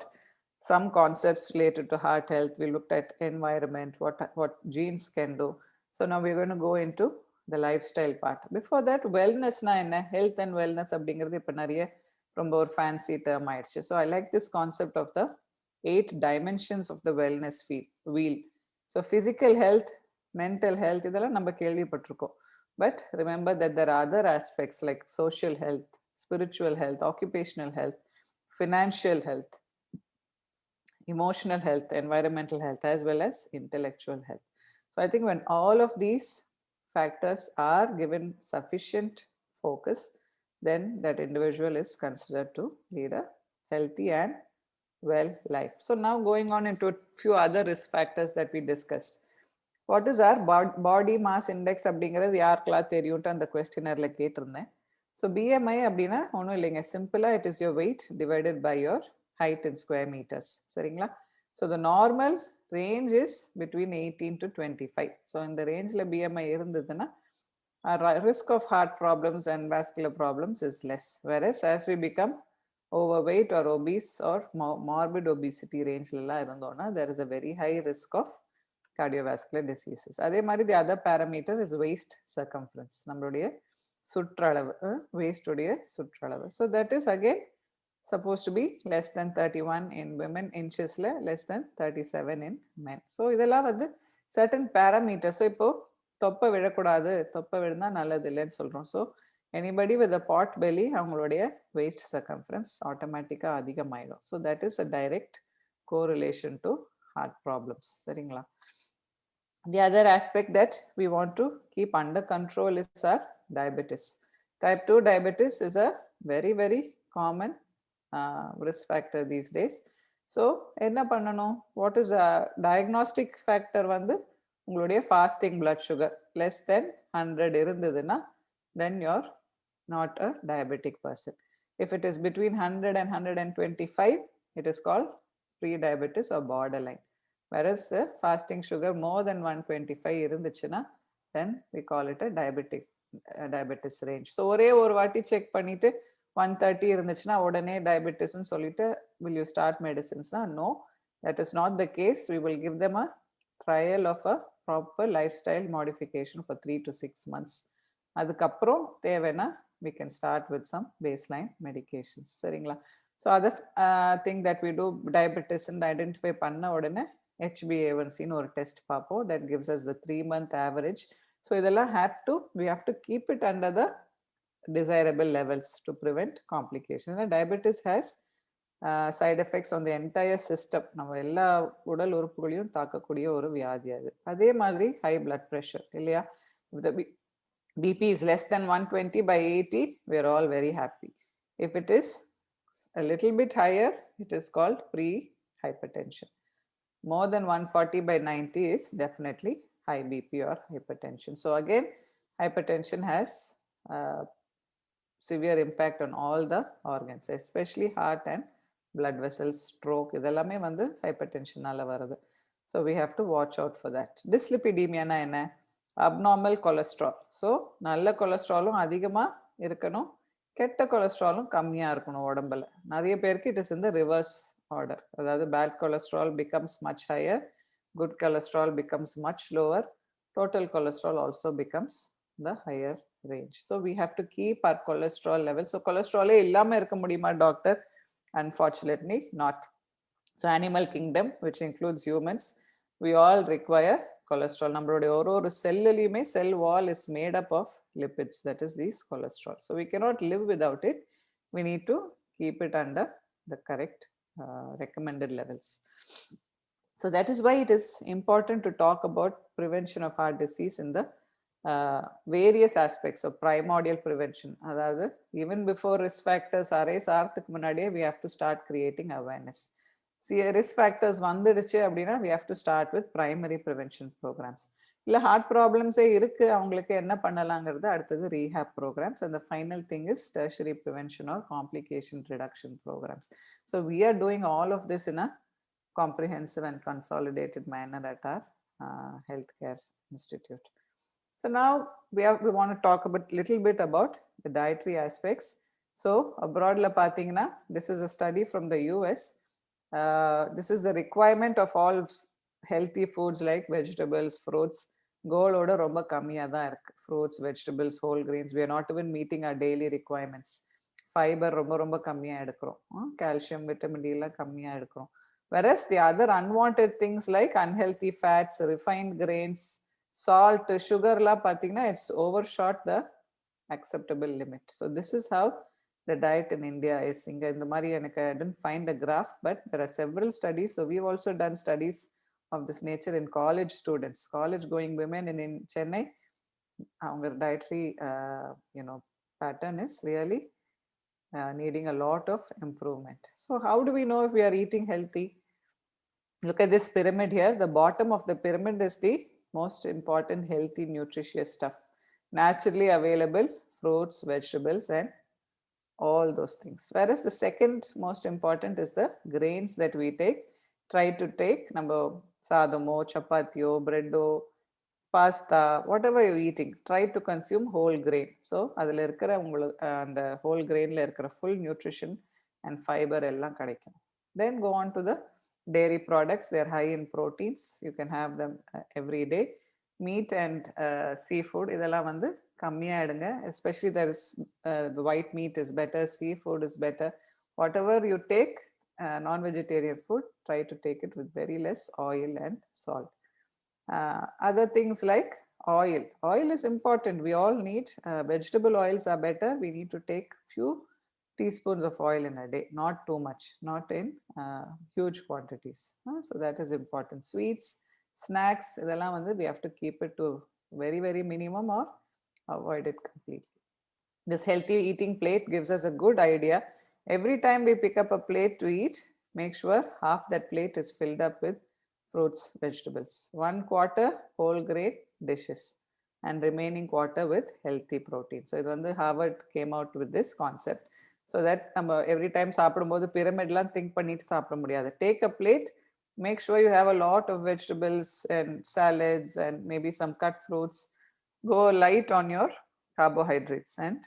some concepts related to heart health. We looked at environment, what genes can do. So now we're going to go into the lifestyle part. Before that, wellness na enna, health and wellness அப்படிங்கிறது இப்ப நிறைய ரொம்ப ஒரு fancy term ஆயிடுச்சு. So I like this concept of the 8 dimensions of the wellness wheel. So physical health, mental health, இதெல்லாம் நம்ம கேள்விப்பட்டிருக்கோம். But remember that there are other aspects like social health, spiritual health, occupational health, financial health, emotional health, environmental health, as well as intellectual health. So I think when all of these factors are given sufficient focus, then that individual is considered to lead a healthy and well life. So now going on into a few other risk factors that we discussed. What is our body mass index அப்படிங்கிறது யாருக்கெல்லாம் தெரியும்ட்டு அந்த கொஸ்டினர்ல கேட்டிருந்தேன். So BMI அப்படின்னா ஒன்றும் இல்லைங்க, சிம்பிளா it is your weight divided by your height in square meters. சரிங்களா? So the normal range is between 18 to 25. So in the range la BMI irundhuduna, our risk of heart problems and vascular problems is less. Whereas as we become overweight or obese or morbid obesity range la irundona, there is a very high risk of cardiovascular diseases. அதே மாதிரி the other parameter is waist circumference, நம்மளுடைய சுற்றளவு, waist உடைய சுற்றளவு. So that is again supposed to be less than 31 in women, inches less than 37 in men. So இதெல்லாம் வந்து certain parameters. So இப்போ தொப்பை விழக்கூடாது, தொப்பை விழுந்தா நல்லது இல்லைன்னு சொல்றோம். So anybody with a pot belly, அவங்களுடைய waist circumference ஆட்டோமேட்டிக்கா அதிகமாயிடும். So that is a direct correlation to heart problems. சரிங்களா? The other aspect that we want to keep under control is our diabetes. Type 2 diabetes is a very, very common risk factor these days. So என்ன பண்ணணும்? What is a diagnostic factor வந்து உங்களுடைய fasting blood sugar less than 100 இருந்ததுன்னா then you're not a diabetic person. If it is between 100 and 125, it is called pre-diabetes or borderline. Whereas fasting sugar more than 125 இருந்துச்சுன்னா then we call it a diabetes range. So ஒரே ஒரு வாட்டி check பண்ணிட்டு 130 இருந்துச்சுன்னா உடனே டயபெட்டிஸ்ன்னு சொல்லிட்டு will you start medicines? No, that is not the case. We will give them a trial of a proper lifestyle modification for 3 to 6 months. அதுக்கப்புறம் தேவைன்னா we can start with some baseline medications. சரிங்களா? So other thing that we do, diabetes and identify பண்ண உடனே HbA1c ன்னு ஒரு test பார்ப்போம். that gives us the 3-month average. So இதெல்லாம் we have to keep it under the desirable levels to prevent complications. And diabetes has side effects on the entire system. நம்ம எல்லா உடல் உறுப்புகளையும் தாக்கக்கூடிய ஒரு வியாதி அது. அதே மாதிரி high blood pressure இல்லையா? If the BP is less than 120 by 80, we are all very happy. If it is a little bit higher, it is called pre-hypertension. More than 140 by 90 is definitely high BP or hypertension. So again, hypertension has severe impact on all the organs, especially heart and blood vessels, stroke, இதெல்லாமே வந்து hypertensionனால வருது. So we have to watch out for that. Dyslipidemia na என்ன? Abnormal cholesterol. So நல்ல கொலஸ்ட்ராலும் அதிகமா இருக்கணும், கெட்ட கொலஸ்ட்ராலும் கம்மியா இருக்கணும் உடம்புல. நிறைய பேருக்கு it is in the reverse order. அதாவது bad cholesterol becomes much higher, good cholesterol becomes much lower, total cholesterol also becomes the higher range. So we have to keep our cholesterol level. So cholesterol இல்லாம இருக்க முடியுமா doctor? Unfortunately not. So animal kingdom, which includes humans, we all require cholesterol. நம்மளுடைய ஒரு செல்லுலயுமே cell wall is made up of lipids, that is these cholesterol. So we cannot live without it. We need to keep it under the correct recommended levels. So that is why it is important to talk about prevention of heart disease in the various aspects of primordial prevention. அதாவது even before risk factors arise ஆகிறதுக்கு முன்னாடியே we have to start creating awareness. See, risk factors வந்துடுச்சு அப்படின்னா we have to start with primary prevention programs. இல்ல heart ப்ராப்ளம்ஸே இருக்கு, அவங்களுக்கு என்ன பண்ணலாங்கிறது அடுத்தது rehab programs, and the final thing is tertiary prevention or complication reduction programs. So we are doing all of this in a comprehensive and consolidated manner at our healthcare institute. So now we want to talk about little bit about the dietary aspects. So abroad la pathina, this is a study from the US. This is the requirement of all healthy foods like vegetables, fruits. Goal oda romba kammiya da irukku. Fruits, vegetables, whole grains, we are not even meeting our daily requirements. Fiber romba kammiya edukrom, calcium, vitamin D la kammiya edukrom. Whereas the other unwanted things like unhealthy fats, refined grains, salt, sugar la pathina, it's overshot the acceptable limit. So this is how the diet in India is. Inga indha mari enak I didn't find a graph, but there are several studies. So we've also done studies of this nature in college students, college going women in Chennai. Our dietary pattern is really needing a lot of improvement. So how do we know if we are eating healthy? Look at this pyramid here. The bottom of the pyramid is the most important healthy nutritious stuff, naturally available fruits, vegetables, and all those things. Whereas the second most important is the grains that we take. Try to take number sadamo, chapatio, breado, pasta, whatever you're eating, try to consume whole grain. So adula irukra and whole grain la irukra full nutrition and fiber ellam kadaikum. Then go on to the dairy products. They are high in proteins, you can have them every day. Meat and seafood idella vandu kammiya edunga, especially there is the white meat is better, seafood is better. Whatever you take non-vegetarian food, try to take it with very less oil and salt. Other things like oil is important, we all need vegetable oils are better. We need to take few teaspoons of oil in a day, not too much, not in huge quantities. So that is important. Sweets, snacks idella vandu we have to keep it to very very minimum or avoid it completely. This healthy eating plate gives us a good idea. Every time we pick up a plate to eat, make sure half that plate is filled up with fruits, vegetables, 1/4 whole grain dishes, and remaining quarter with healthy protein. So இது Harvard came out with this concept, so that நம்ம every time சாப்பிடும்போது pyramidலாம் think பண்ணிட்டு சாப்பிட முடியாது. Take a plate, make sure you have a lot of vegetables and salads and maybe some cut fruits. Go light on your carbohydrates and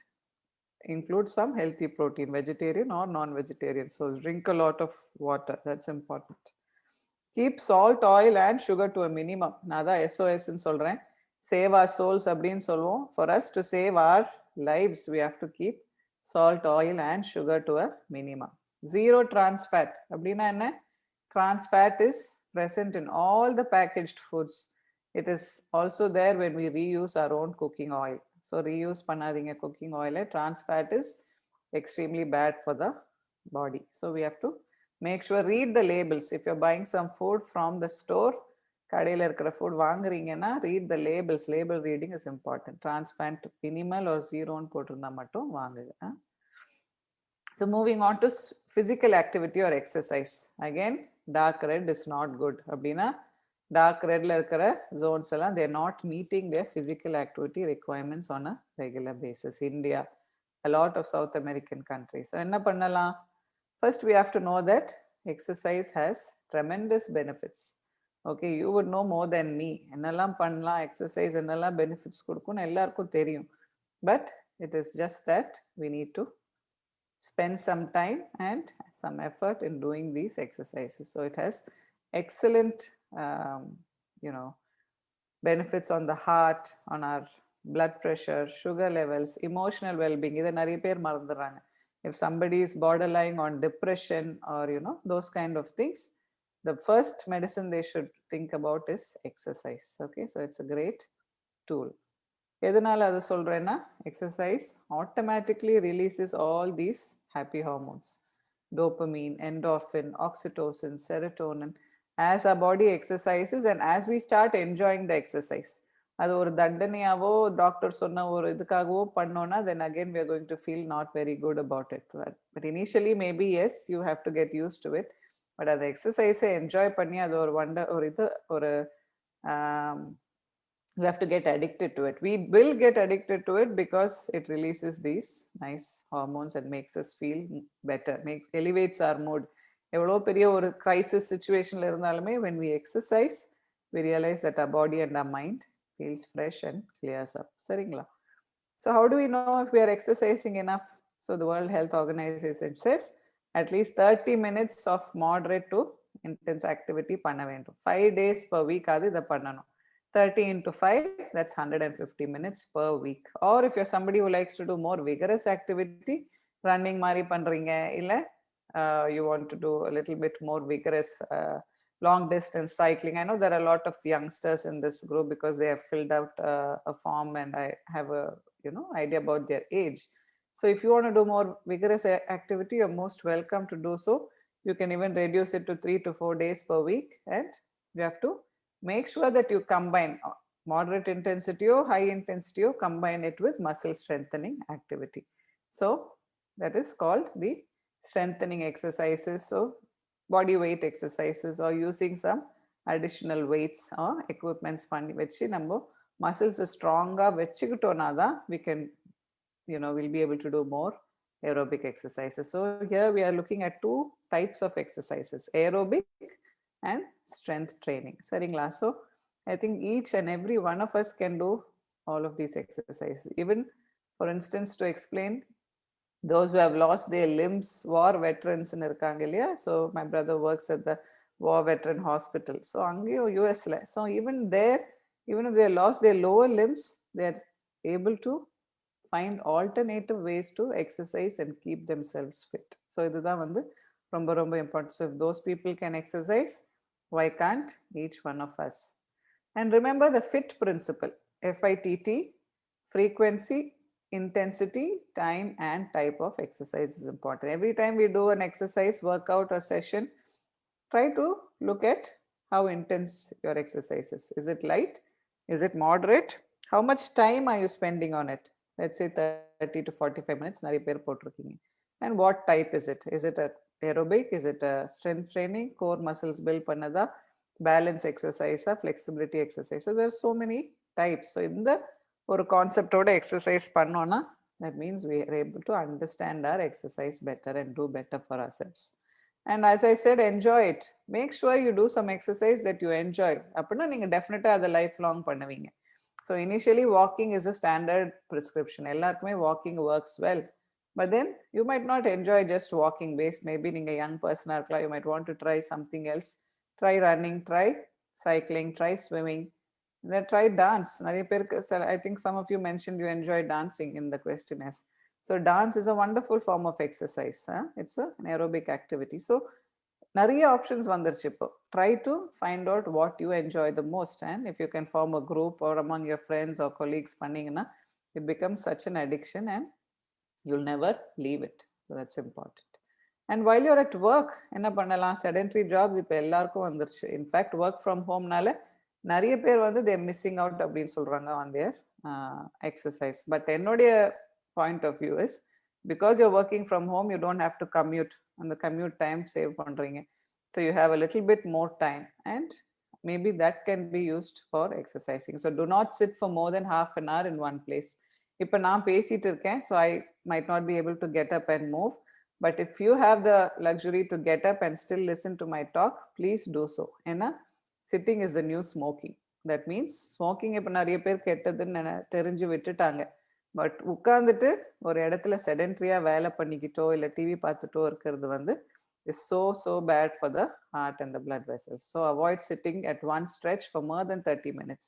include some healthy protein, vegetarian or non-vegetarian. So drink a lot of water, that's important. Keep salt, oil and sugar to a minimum. நான் தான் SOS ன்னு சொல்றேன். Save our souls அப்படின்னு சொல்லுவோம். For us to save our lives, we have to keep salt, oil and sugar to a minimum. Zero trans fat. அப்படின்னா என்ன? Trans fat is present in all the packaged foods. It is also there when we reuse our own cooking oil. So reuse பண்ணாதீங்க cooking oil. Trans fat is extremely bad for the body. So we have to make sure, read the labels. If you're buying some food from the store, கடையில் இருக்கிற food வாங்குறீங்கன்னா read the labels. Label reading is important. Trans fat minimal or zero ன்னு போட்டிருந்தா மட்டும் வாங்குங்க. So moving on to physical activity or exercise. Again, dark red is not good. அப்படின்னா dark redல இருக்கிற zones எல்லாம் they are not meeting their physical activity requirements on a regular basis. India, a lot of South American countries. So என்ன பண்ணலாம்? First we have to know that exercise has tremendous benefits. Okay, you would know more than me. என்னெல்லாம் பண்ணலாம் exercise, என்னெல்லாம் benefits கொடுக்கும்னு எல்லாருக்கும் தெரியும். But it is just that we need to spend some time and some effort in doing these exercises. So it has excellent benefits on the heart, on our blood pressure, sugar levels, emotional well-being. இதை நிறைய பேர் மறந்துடுறாங்க. If somebody is borderline on depression or those kind of things, the first medicine they should think about is exercise. Okay, so it's a great tool. எதனால அது சொல்றேன்னா, exercise automatically releases all these happy hormones: dopamine, endorphin, oxytocin, serotonin, as our body exercises and as we start enjoying the exercise. அது ஒரு தண்டனையாவோ doctor சொன்ன ஒரு இதுக்காகவோ பண்ணோம்னா then again we are going to feel not very good about it. But initially maybe yes, you have to get used to it. But அந்த எக்ஸசைஸை enjoy பண்ணி அது ஒரு ஒரு we have to get addicted to it. We will get addicted to it because it releases these nice hormones and makes us feel better, elevates our mood. எவ்வளோ பெரிய ஒரு crisis சுச்சுவேஷன்ல இருந்தாலுமே when we exercise, we realize that our body and our mind feels fresh and clears up. சரிங்களா? So how do we know if we are exercising enough? So the World Health Organization says at least 30 minutes of moderate to intense activity பண்ண வேண்டும். 5 days per week அது இதை பண்ணணும். 30 into 5, that's 150 minutes per week. Or if you're somebody who likes to do more vigorous activity, running மாதிரி பண்றீங்க இல்ல you want to do a little bit more vigorous long distance cycling. I know there are a lot of youngsters in this group because they have filled out a form and I have a idea about their age. So if you want to do more vigorous activity, you're most welcome to do so. You can even reduce it to 3 to 4 days per week, and you have to make sure that you combine moderate intensity or high intensity or combine it with muscle strengthening activity. So that is called the strengthening exercises. So body weight exercises or using some additional weights or equipments பண்ணி வச்சு நம்ம muscles ஸ்ட்ராங்கா வச்சுக்கிட்டோம்னா தான் we can we'll be able to do more aerobic exercises. So here we are looking at two types of exercises, aerobic and strength training. சரிங்களா? So I think each and every one of us can do all of these exercises. Even for instance, to explain, those who have lost their limbs, war veterans இருக்காங்க இல்லையா? So my brother works at the war veteran hospital. So அங்கேயும் USல, so even there, even if they lost their lower limbs, they are able to find alternative ways to exercise and keep themselves fit. So இதுதான் வந்து ரொம்ப ரொம்ப important. So if those people can exercise, why can't each one of us? And remember the FIT principle, FITT, frequency, intensity, time and type of exercise is important. Every time we do an exercise, workout or session, try to look at how intense your exercise is. Is it light? Is it moderate? How much time are you spending on it? Let's say 30 to 45 minutes. நிறைய பேர் போட்டிருக்கீங்க. And what type is it? Is it a aerobic? Is it a strength training? Core muscles build பண்ணதா? Balance exercise, flexibility exercise. So there are so many types. So இந்த ஒரு கான்செப்டோட exercise பண்ணோம்னா that means we are able to understand our exercise better and do better for ourselves. And as I said, enjoy it. Make sure you do some exercise that you enjoy. அப்படின்னா நீங்க டெஃபினட்டா அதை life long பண்ணுவீங்க. So initially walking is a standard prescription. எல்லாருக்குமே walking works well. But then you might not enjoy just walking based. Maybe நீங்க young person இருக்கலாம். You might want to try something else. Try running, try cycling, try swimming. Then try dance. நிறைய பேருக்கு I think some of you mentioned you enjoy dancing in the questionnaires. So dance is a wonderful form of exercise. It's an aerobic activity. So நிறைய options வந்துருச்சு இப்போ. Try to find out what you enjoy the most, and if you can form a group or among your friends or colleagues பண்ணீங்கன்னா it becomes such an addiction and you'll never leave it. So that's important. And while you're at work, என்ன பண்ணலாம்? sedentary jobs இப்போ எல்லாருக்கும் வந்துருச்சு. In fact, work from homeனால நிறைய பேர் வந்து they're missing out அப்படின்னு சொல்றாங்க on their exercise. But என்னுடைய point of view is, because you're working from home, you don't have to commute, and the commute time save பண்றீங்க. So you have a little bit more time, and maybe that can be used for exercising. So do not sit for more than half an hour in one place. இப்போ நான் பேசிட்டு இருக்கேன், so I might not be able to get up and move. But if you have the luxury to get up and still listen to my talk, please do so. ஏன்னா sitting is the new smoking. That means smoking இப்போ நிறைய பேர் கெட்டதுன்னு தெரிஞ்சு விட்டுட்டாங்க. But உட்கார்ந்துட்டு ஒரு இடத்துல செடென்ட்ரியா வேலை பண்ணிக்கிட்டோ இல்லை டிவி பார்த்துட்டோ இருக்கிறது வந்து is so bad for the heart and the blood vessels. So avoid sitting at one stretch for more than 30 minutes.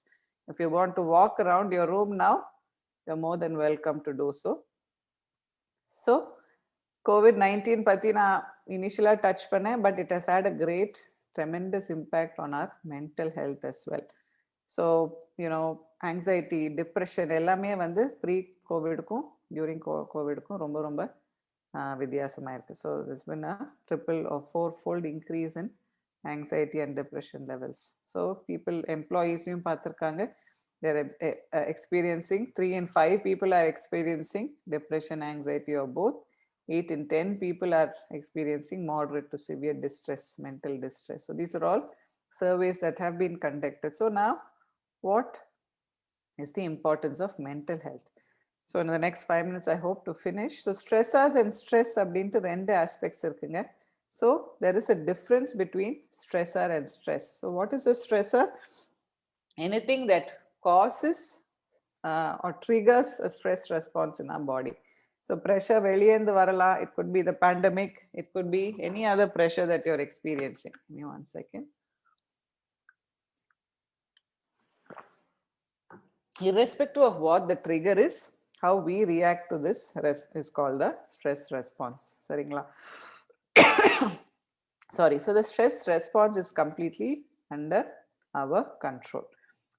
If you want to walk around your room now, you're more than welcome to do so. So COVID-19 பத்தி நான் இனிஷியலா touch பண்ணேன், but it has had a great tremendous impact on our mental health as well. So anxiety, depression எல்லாமே வந்து pre கோவிடுக்கும் during கோவிடுக்கும் ரொம்ப ரொம்ப வித்தியாசமா இருக்கு. So there's been a triple or fourfold increase in anxiety and depression levels. So people, employees பார்த்திருக்காங்க, they're experiencing, 3 in 5 people are experiencing depression, anxiety, or both. 8 in 10 people are experiencing moderate to severe distress, mental distress. So these are all surveys that have been conducted. So now, what is the importance of mental health? So in the next 5 minutes, I hope to finish. So stressors and stress அப்படின்ட்டு ரெண்டு aspects இருக்குங்க. So there is a difference between stressor and stress. So what is a stressor? Anything that causes or triggers a stress response in our body. So pressure வெளியேந்து வரலாம். It could be the pandemic. It could be any other pressure that you're experiencing. Give me 1 second. Irrespective of what the trigger is, how we react to this is called the stress response. Saringla. Sorry. So the stress response is completely under our control.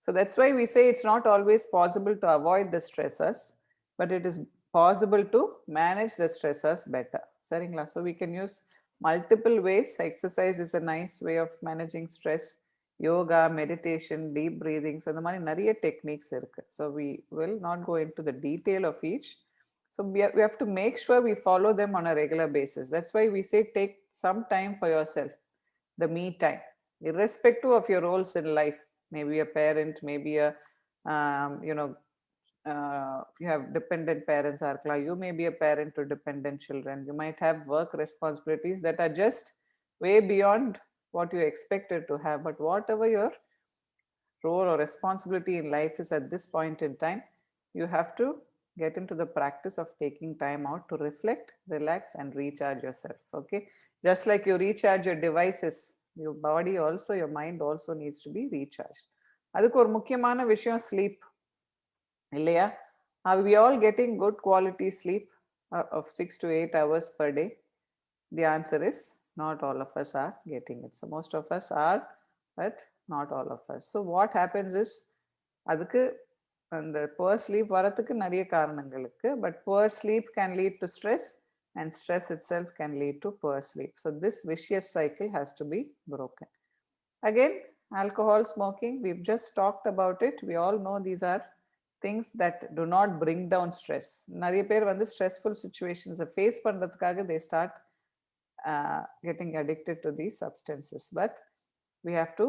So that's why we say it's not always possible to avoid the stressors, but it is possible to manage the stressors better. Saringla. So we can use multiple ways. Exercise is a nice way of managing stress. Yoga, meditation, deep breathing. So the many nariya techniques irukku. So we will not go into the detail of each. So we have to make sure we follow them on a regular basis. That's why we say take some time for yourself, the me time, irrespective of your roles in life. Maybe a parent, maybe a you have dependent parents, you may be a parent to dependent children. You might have work responsibilities that are just way beyond what you expected to have. But whatever your role or responsibility in life is at this point in time, you have to get into the practice of taking time out to reflect, relax, and recharge yourself. Okay, just like you recharge your devices, your body also, your mind also needs to be recharged. அதுக்கு ஒரு முக்கியமான விஷயம் sleep இல்லையா? Are we all getting good quality sleep of 6 to 8 hours per day? The answer is not all of us are getting it. So most of us are, but not all of us. So what happens is, அதுக்கு அந்த poor sleep வரதுக்கு நிறைய காரணங்கள் இருக்கு. But poor sleep can lead to stress, and stress itself can lead to poor sleep. So this vicious cycle has to be broken. Again, alcohol, smoking, we've just talked about it. We all know these are things that do not bring down stress. நிறைய பேர் வந்து stressful situations face பண்றதுக்காக they start getting addicted to these substances. But we have to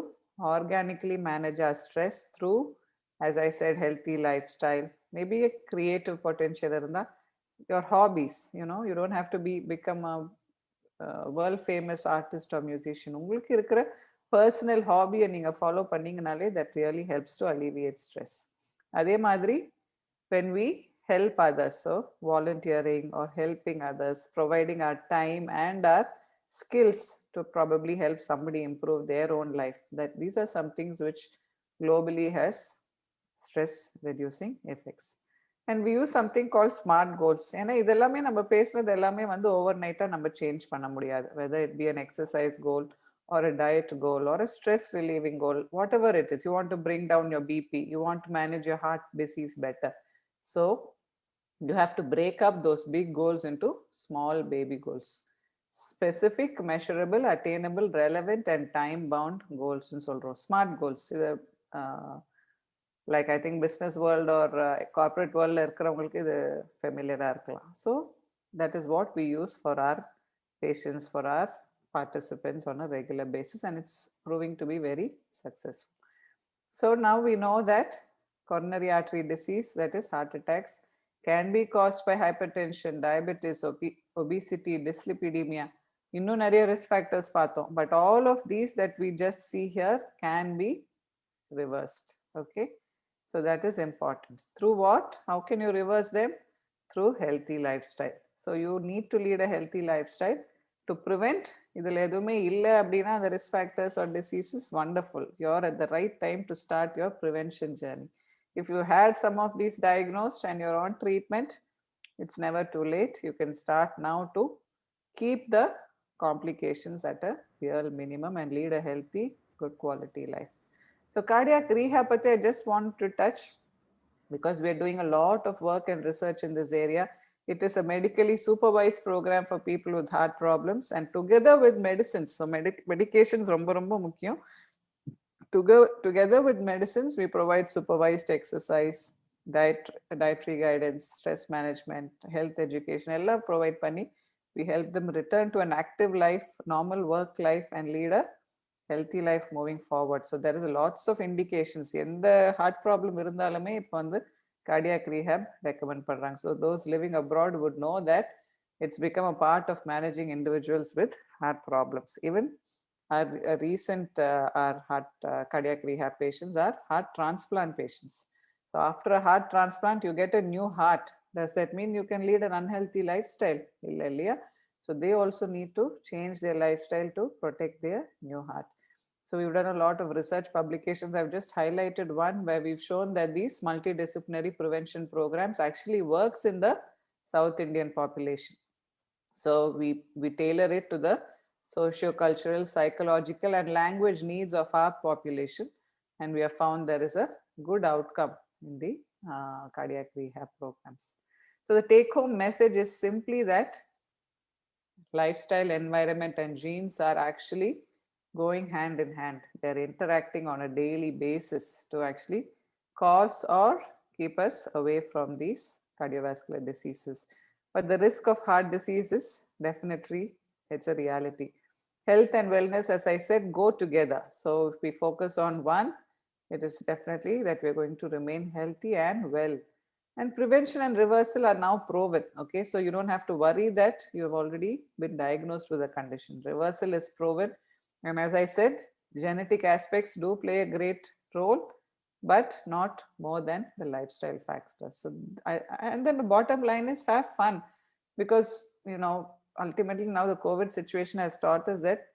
organically manage our stress through, as I said, healthy lifestyle, maybe a creative potential irundha, your hobbies. You don't have to become a world famous artist or musician. உங்களுக்கு இருக்கிற personal hobby நீங்க follow பண்ணீங்கனாலே that really helps to alleviate stress. அதே மாதிரி when we help others, so volunteering or helping others, providing our time and our skills to probably help somebody improve their own life, that these are some things which globally has stress reducing effects. And we use something called smart goals. ஏன்னா இதெல்லாமே நம்ம பேசுறது எல்லாமே வந்து ஓவர்நைட்டா நம்ம change பண்ண முடியாது. Whether it be an exercise goal or a diet goal or a stress relieving goal, whatever it is, you want to bring down your BP, you want to manage your heart disease better. So you have to break up those big goals into small baby goals. Specific, measurable, attainable, relevant, and time bound goals. Smart goals. Like I think business world or corporate world இருக்கிறவங்களுக்கு இது ஃபெமிலியரா இருக்கலாம். So that is what we use for our patients, for our participants on a regular basis, and it's proving to be very successful. So now we know that coronary artery disease, that is heart attacks, can be caused by hypertension, diabetes, obesity, dyslipidemia. இன்னும் நிறைய risk factors பார்த்தோம். But all of these that we just see here can be reversed. Okay, so that is important. Through what? How can you reverse them? Through healthy lifestyle. So you need to lead a healthy lifestyle to prevent. இதில் எதுவுமே இல்லை அப்படின்னா the risk factors or diseases, wonderful. You're at the right time to start your prevention journey. If you had some of these diagnosed and you're on treatment, it's never too late. You can start now to keep the complications at a real minimum and lead a healthy, good quality life. So cardiac rehab, I just want to touch because we're doing a lot of work and research in this area. It is a medically supervised program for people with heart problems, and together with medicines. So medications romba romba mukkiyam. together with medicines, we provide supervised exercise, dietary guidance, stress management, health education, ella provide panni. We help them return to an active life, normal work life, and lead a healthy life moving forward. So there is lots of indications. In the heart problem irundhalume ipo vandu cardiac rehab recommend padrang. So those living abroad would know that it's become a part of managing individuals with heart problems. Even our recent our heart cardiac rehab patients are heart transplant patients. So after a heart transplant, you get a new heart. Does that mean you can lead an unhealthy lifestyle? So they also need to change their lifestyle to protect their new heart. So we've done a lot of research publications. I've just highlighted one where we've shown that these multidisciplinary prevention programs actually works in the South Indian population. So we tailor it to the socio-cultural, psychological, and language needs of our population, and we have found there is a good outcome in the cardiac rehab programs. So the take-home message is simply that lifestyle, environment, and genes are actually going hand in hand. They're interacting on a daily basis to actually cause or keep us away from these cardiovascular diseases. But the risk of heart disease is definitely, it's a reality. Health and wellness, as I said, go together. So if we focus on one, it is definitely that we're going to remain healthy and well. And prevention and reversal are now proven. Okay, so you don't have to worry that you've already been diagnosed with a condition. Reversal is proven. And as I said, genetic aspects do play a great role, but not more than the lifestyle factors. So and then the bottom line is have fun, because ultimately now the COVID situation has taught us that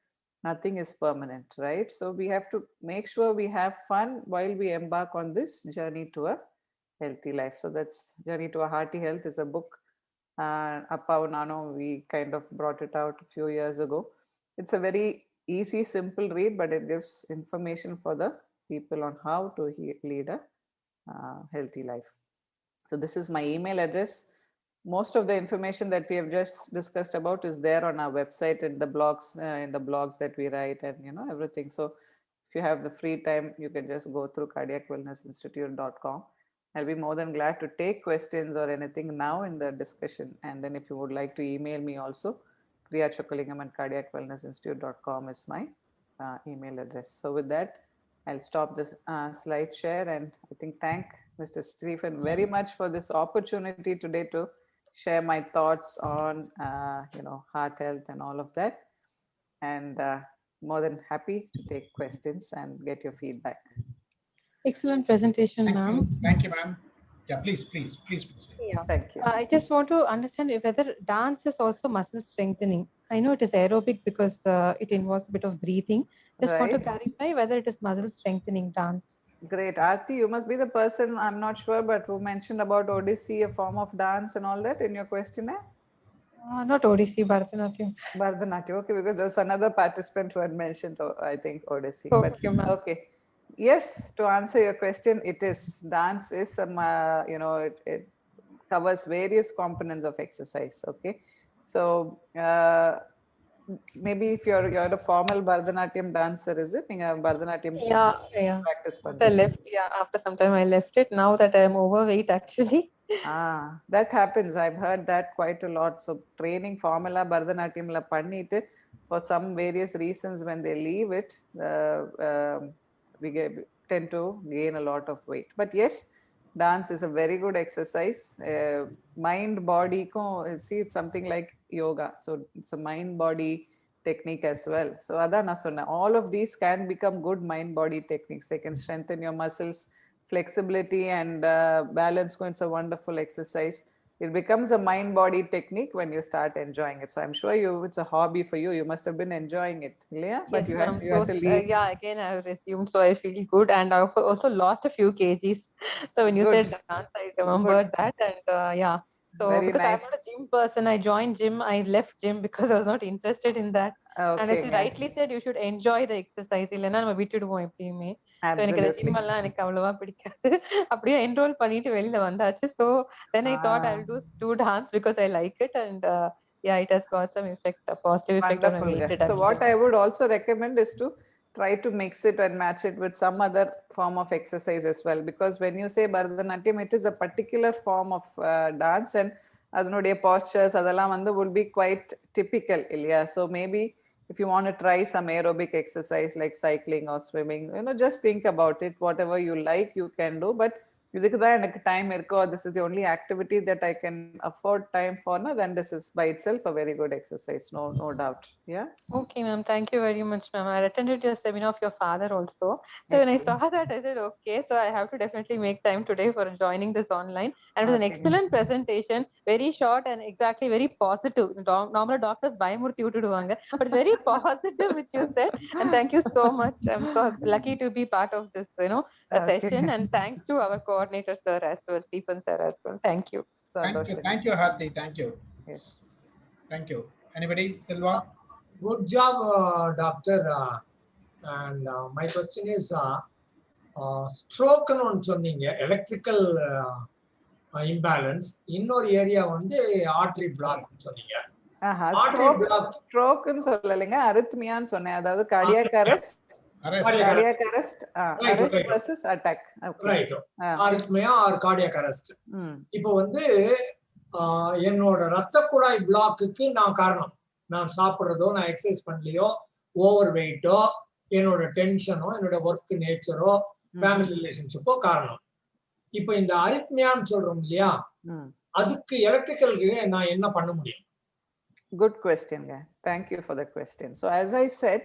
nothing is permanent, right? So we have to make sure we have fun while we embark on this journey to a healthy life. So that's Journey to a Hearty Health is a book. Appa Nano, we kind of brought it out a few years ago. It's a very easy, simple read, but it gives information for the people on how to lead a healthy life. So this is my email address. Most of the information that we have just discussed about is there on our website and the blogs, that we write, and everything. So if you have the free time, you can just go through cardiacwellnessinstitute.com. I'll be more than glad to take questions or anything now in the discussion. And then if you would like to email me also, priyachokkalingam@cardiacwellnessinstitute.com is my email address. So with that, I'll stop this slide share, and I think thank Mr. Stephen very much for this opportunity today to share my thoughts on heart health and all of that, and more than happy to take questions and get your feedback. Excellent presentation, ma'am. Thank you, ma'am. Yeah, please. Yeah, thank you. I just want to understand whether dance is also muscle strengthening. I know it is aerobic because it involves a bit of breathing. Just want to clarify whether it is muscle strengthening dance. Great. Aarti, you must be the person, I'm not sure, but who mentioned about Odissi, a form of dance and all that in your questionnaire? Not Odissi, Bharatanatyam. Bharatanatyam, okay, because there was another participant who had mentioned, I think, Odissi. Okay, but okay. Yes, to answer your question, it is. Dance is some, it covers various components of exercise. Okay. So maybe if you're a formal Bharatanatyam dancer, is it? Bharatanatyam practice. After some time I left it. Now that I'm overweight, actually. That happens. I've heard that quite a lot. So training formula Bharatanatyam la pannite, for some various reasons, when they leave it, we tend to gain a lot of weight. But yes, dance is a very good exercise. Mind body see, it's something like yoga, so it's a mind body technique as well. So all of these can become good mind body techniques. They can strengthen your muscles, flexibility, and balance. It's a wonderful exercise. It becomes a mind body technique when you start enjoying it. So I'm sure it's a hobby for you. You must have been enjoying it, Leah. But you had to leave. Again I resumed, so I feel good, and I also lost a few kgs. So when you said dance, I remembered that, and so very because nice. I'm not a gym person, I joined gym. I left gym because I was not interested in that. Okay, and as you rightly said, you should enjoy the exercise. இல்லைன்னா நம்ம விட்டுடுவோம் எப்பயுமே. So எனக்கு இந்த gym எல்லாம் எனக்கு அவ்வளவா பிடிக்காது. அப்படியே என்ரோல் பண்ணிட்டு வெளியில வந்தாச்சு. So then I thought I'll do dance because I like it, and it has got some effect, a positive effect on my weight reduction. So what I would also recommend is to try to mix it and match it with some other form of exercise as well, because when you say Bharatanatyam, it is a particular form of dance, and adanodiya postures adala vandu will be quite typical ilya. So maybe if you want to try some aerobic exercise like cycling or swimming, just think about it. Whatever you like you can do, but இதுக்கு தான் எனக்கு time இருக்கோ, this is the only activity that I can afford time for, then this is by itself a very good exercise, no doubt. Yeah. Okay, ma'am. Thank you very much, ma'am. I attended your seminar of your father also. So when I saw that, I said, okay, so I have to definitely make time today for joining this online. And it was an excellent presentation, very short and exactly very positive. Normal doctors பயமுறுத்தி விட்டுடுவாங்க, but very positive, which you said. And thank you so much. I'm so lucky to be part of this, session. And thanks to our coordinator sir as well, Stephen sir as well. Thank you. Thank you, Harthi. Thank you. Yes. Thank you. Anybody? Silva? Good job, doctor. And my question is, stroke on சொன்னீங்க, electrical imbalance. இன்னொரு area வந்து artery block சொன்னீங்க. Stroke ன்னு சொல்லலைங்க, arrhythmiaன்னு சொன்னேன். அதாவது cardiac arrest. Cardiac arrest, arrest versus attack. Right. Arrhythmia or cardiac arrest. இப்போ வந்து என்னோட ரத்த குழாய் பிளாக்குக்கு நான் காரணம். நான் சாப்பிட்றதோ, நான் எக்ஸசைஸ் பண்ணலையோ, ஓவர் வெயிட்டோ, என்னோட டென்ஷனோ, என்னோட ஒர்க் நேச்சரோ, ஃபேமிலி ரிலேஷன்ஷிப்போ காரணம். இப்போ இந்த அரித்மியான்னு சொல்றோம் இல்லையா, அதுக்கு எலக்ட்ரிக்கலுக்கு நான் என்ன பண்ண முடியும்? Good question. Thank you for the question. So as I said,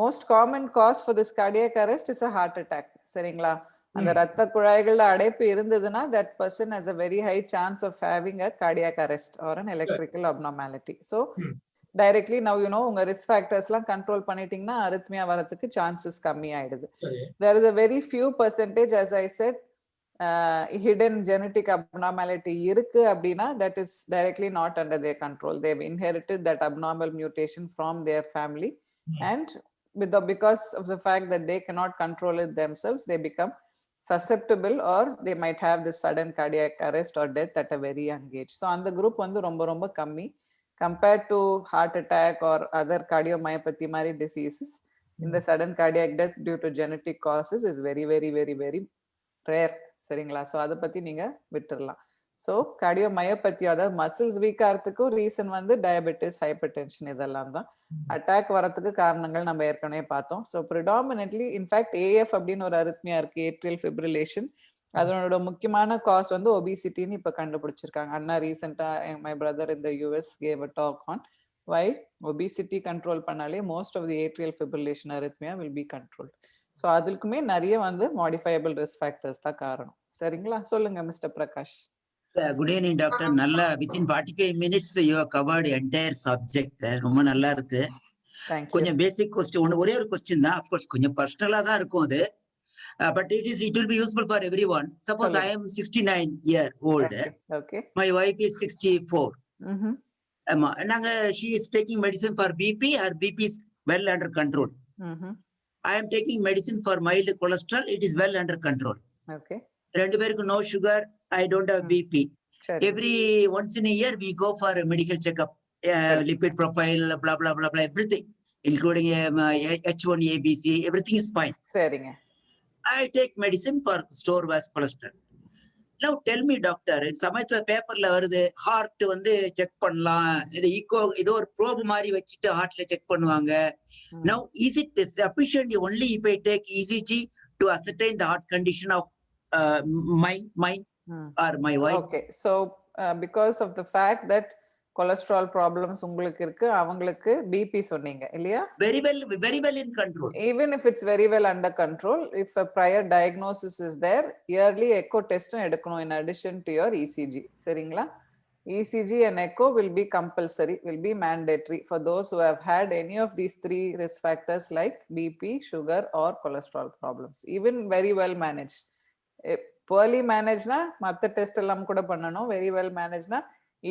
most common cause for this cardiac arrest is a heart attack. சரிங்களா? அந்த ரத்த குழாய்கள்ல அடைப்பு இருந்ததுன்னா that person has a very high chance of having a cardiac arrest or an electrical abnormality. So directly now உங்க risk factors எல்லாம் control பண்ணிட்டீங்கன்னா arrhythmia வரதுக்கு chances கம்மி ஆயிடுது. There is a very few percentage, as I said, hidden genetic abnormality இருக்கு அப்படின்னா that is directly not under their control. They've inherited that abnormal mutation from their family, and because of the fact that they cannot control it themselves, they become susceptible, or they might have this sudden cardiac arrest or death at a very young age. So அந்த group வந்து ரொம்ப ரொம்ப கம்மி compared to heart attack or other cardiomyopathy மாதிரி diseases. இந்த sudden cardiac death due to genetic causes is very very very very rare. சரிங்களா? So அதை பத்தி நீங்க விட்டுடலாம். ஸோ கார்டியோமயோபதி, அதாவது மசில்ஸ் வீக் ஆகிறதுக்கும் ரீசன் வந்து டயபெட்டிஸ், ஹைப்பர் டென்ஷன், இதெல்லாம் தான். அட்டாக் வரதுக்கு காரணங்கள் நம்ம ஏற்கனவே பார்த்தோம். ஸோ ப்ரிடாமினென்ட்லி இன்ஃபேக்ட் ஏஎஃப் அப்படின்னு ஒரு அரித்மியா இருக்கு, ஏட்ரியல் ஃபிப்ரிலேஷன். அதனோட முக்கியமான காஸ் வந்து ஒபிசிட்டின்னு இப்ப கண்டுபிடிச்சிருக்காங்க. அண்ணா ரீசெண்டா my brother in the US gave a talk on why obesity control பண்ணாலே most of the atrial fibrillation arrhythmia will be controlled. So அதுக்குமே நிறைய வந்து மாடிஃபையபிள் ரிஸ்க் ஃபேக்டர்ஸ் தான் காரணம். சரிங்களா? சொல்லுங்க mister Prakash. Good evening doctor. நல்லா within 45 minutes you have covered entire subject. ரொம்ப நல்லா இருக்கு. கொஞ்சம் பேசிக் கொஸ்டின், ஒரே ஒரு கொஸ்டின் தான். அஃப்கோர்ஸ் கொஞ்சம் பர்சனலா தான் இருக்கும் அது, but it will be useful for everyone. Suppose I am 69 year old. Okay. My wife is 64. நாங்க she is taking medicine for BP. Her BP is well under control. I am taking medicine for mild cholesterol. It is well under control. Okay. ரெண்டு பேருக்கு no sugar. I don't have BP. Every once in a year we go for a medical checkup, lipid profile, blah blah blah blah, everything, including H1ABC, everything is fine. சரிங்க. I take medicine for store vas cholesterol. Now tell me doctor, சமயத்துல பேப்பர்ல வருது heart வந்து check பண்ணலாம், இது ego ஏதோ ஒரு probe மாதிரி வச்சுட்டு ஹார்ட்ல செக் பண்ணுவாங்க. Now is it sufficient only if I take ECG to ascertain the heart condition of mine or my wife? Okay, so because of the fact that cholesterol problems உங்களுக்கு இருக்கு, அவங்களுக்கு BP சொன்னீங்க இல்லையா? Very well in control. Even if it's very well under control, if a prior diagnosis is there, yearly echo test எடுக்கணும் in addition to your ECG. சரிங்களா? ECG and echo will be compulsory, will be mandatory for those who have had any of these three risk factors like BP, sugar or cholesterol problems. Even very well managed. Poorly managed na மத்த test எல்லாம் கூட பண்ணணும். Very well மேனேஜ்னா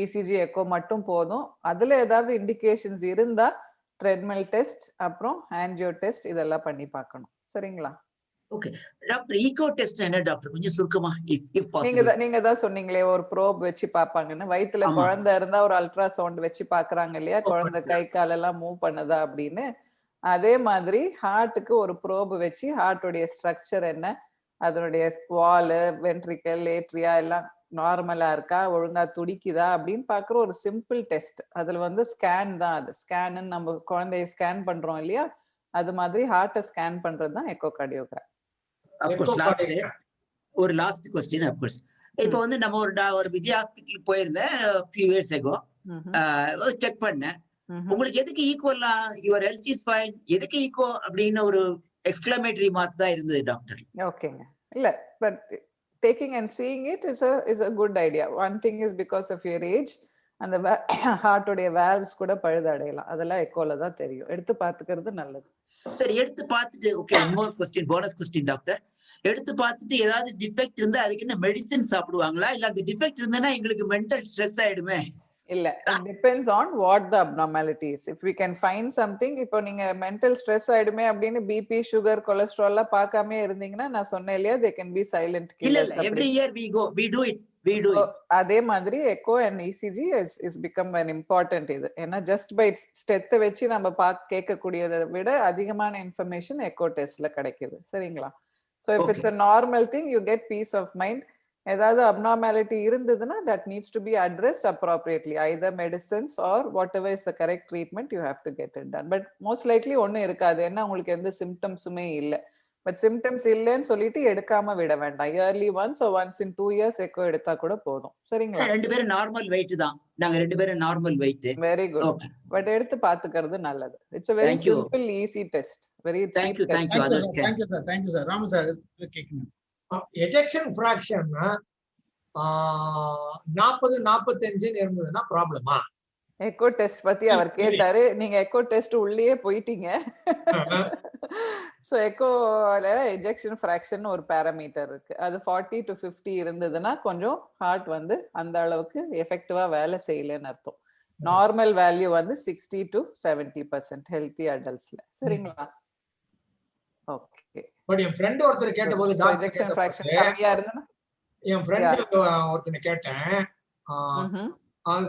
ECG echo மட்டும் போதும். அதுல ஏதாவது indications இருந்தா treadmill test, அப்புறம் ஆன்ஜியோ டெஸ்ட், இதெல்லாம் பண்ணி பார்க்கணும். சரிங்களா? ஓகே டாக்டர், ஈகோ டெஸ்ட் என்ன டாக்டர், கொஞ்சம் சுருக்கமா? நீங்க தான் சொன்னீங்களே ஒரு ப்ரோப் வச்சு பாப்பாங்கன்னு. வயித்துல குழந்தை இருந்தா ஒரு அல்ட்ராசவுண்ட் வச்சு பாக்குறாங்க இல்லையா, குழந்தை கை கால் எல்லாம் மூவ் பண்ணுதா அப்படின்னு. அதே மாதிரி ஹார்ட்டுக்கு ஒரு ப்ரோப் வச்சு ஹார்ட்டுடைய ஸ்ட்ரக்சர் என்ன, அதனுடைய வாலு, வென்ட்ரிக்கல், ஏட்ரியா எல்லாம் நார்மலா இருக்கா, ஒழுங்கா துடிக்குதா அப்படின்னு பாக்குற ஒரு சிம்பிள் டெஸ்ட். அதுல வந்து ஸ்கேன் தான். அது ஸ்கேன்னு நம்ம குழந்தைய ஸ்கேன் பண்றோம் இல்லையா, அது மாதிரி ஹார்ட்டை ஸ்கேன் பண்றது தான் எக்கோகார்டியோகிராம். ஒரு லாஸ்ட் கொஸ்டின் அப்கோர்ஸ். இப்போ வந்து நம்ம ஒரு விஜய் ஹாஸ்பிட்டலுக்கு போயிருந்தேன் ஃபியூ இயர்ஸ் ago. செக் பண்ணேன். உங்களுக்கு எதுக்கு ஈக்குவலா யுவர் ஹெல்த் இஸ் ஃபைன், எதுக்கு ஈக்கோ அப்படின்னு ஒரு எக்ஸ்க்ளமேட்டரி மார்க் தான் இருந்தது டாக்டர். ஓகேங்க. இல்ல, but taking and seeing it is a good idea. One thing is because of your age, அந்த ஹார்ட் உடைய வால்வ்ஸ் கூட பழுதடையலாம். அதெல்லாம் எக்கோல தான் தெரியும். எடுத்து பாத்துக்கிறது நல்லது. சரி, எடுத்து பார்த்துட்டு ஓகே, இன்னொரு கொஸ்டின், போனஸ் கொஸ்டின் டாக்டர். எடுத்து பார்த்துட்டு ஏதாவது டிஃபெக்ட் இருந்தா அதுக்கு என்ன மெடிசின் சாப்பிடுவாங்களா, இல்ல அந்த டிஃபெக்ட் இருந்தனா எங்களுக்கு மென்டல் ஸ்ட்ரெஸ் ஆயிடுமே? இல்ல, it depends on what the abnormality is. If we can find something, இப்போ நீங்க மென்டல் ஸ்ட்ரெஸ் ஆயிடுமே அப்படின்னு பிபி, சுகர், கொலஸ்ட்ரால் எல்லாம் பார்க்காம இருந்தீங்கன்னா நான் சொன்னேன் இல்லையா, they can be silent killers. இல்ல, every year we do it. அதே மாதிரி echo and ECG is become an important இது. ஏன்னா ஜஸ்ட் பை ஸ்டெத்தை வச்சு நம்ம கேட்கக்கூடியதை விட அதிகமான இன்ஃபர்மேஷன் எக்கோ டெஸ்ட்ல கிடைக்குது. சரிங்களா? So if it's a normal thing, you get peace of mind. ஏதாவது abnormality இருந்ததுன்னா that needs to be addressed appropriately, either medicines or whatever is the correct treatment, you have to get it done. But most likely ஒன்னும் இருக்காது, ஏன்னா உங்களுக்கு எந்த சிம்டம்ஸுமே இல்லை. But symptoms இல்லைன்னு சொல்லிட்டு எடுக்காம விட வேண்டாம். Yearly once or once in 2 years echo எடுத்தா கூட போதும். சரிங்களா? ரெண்டு பேரும் நார்மல் வெயிட் தான். நாங்க ரெண்டு பேரும் normal wait. Very good. But எடுத்து பாத்துக்கிறது நல்லது. It's a very simple easy test. Very cheap. Thank you sir. Thank you sir. Ramu sir கேக்குங்க. எஜெக்ஷன் ஃபிராக்ஷன் 40-45 இருந்ததுன்னா ப்ராப்ளமா? எக்கோ டெஸ்ட் பத்தி அவர் கேட்டாரு. நீங்க எக்கோ டெஸ்ட் உள்ளே போயிட்டீங்க. சோ எக்கோல எஜெக்ஷன் ஃபிராக்ஷன் ஒரு பாராமீட்டர் இருக்கு. அது 40 to 50 இருந்ததுன்னா கொஞ்சம் ஹார்ட் வந்து அந்த அளவுக்கு எஃபெக்டிவா வேலை செய்யலன்னு அர்த்தம். நார்மல் வேல்யூ வந்து 60 to 70% ஹெல்தி அடல்ட்ஸ்ல. சரிங்களா? ஓகே. பட் என் ஃப்ரெண்ட் ஒருத்தர் கேட்டபோது எஜெக்ஷன் ஃபிராக்ஷன் கம்மியா இருந்தனா, என் ஃப்ரெண்ட் ஒருத்தனை கேட்டேன்,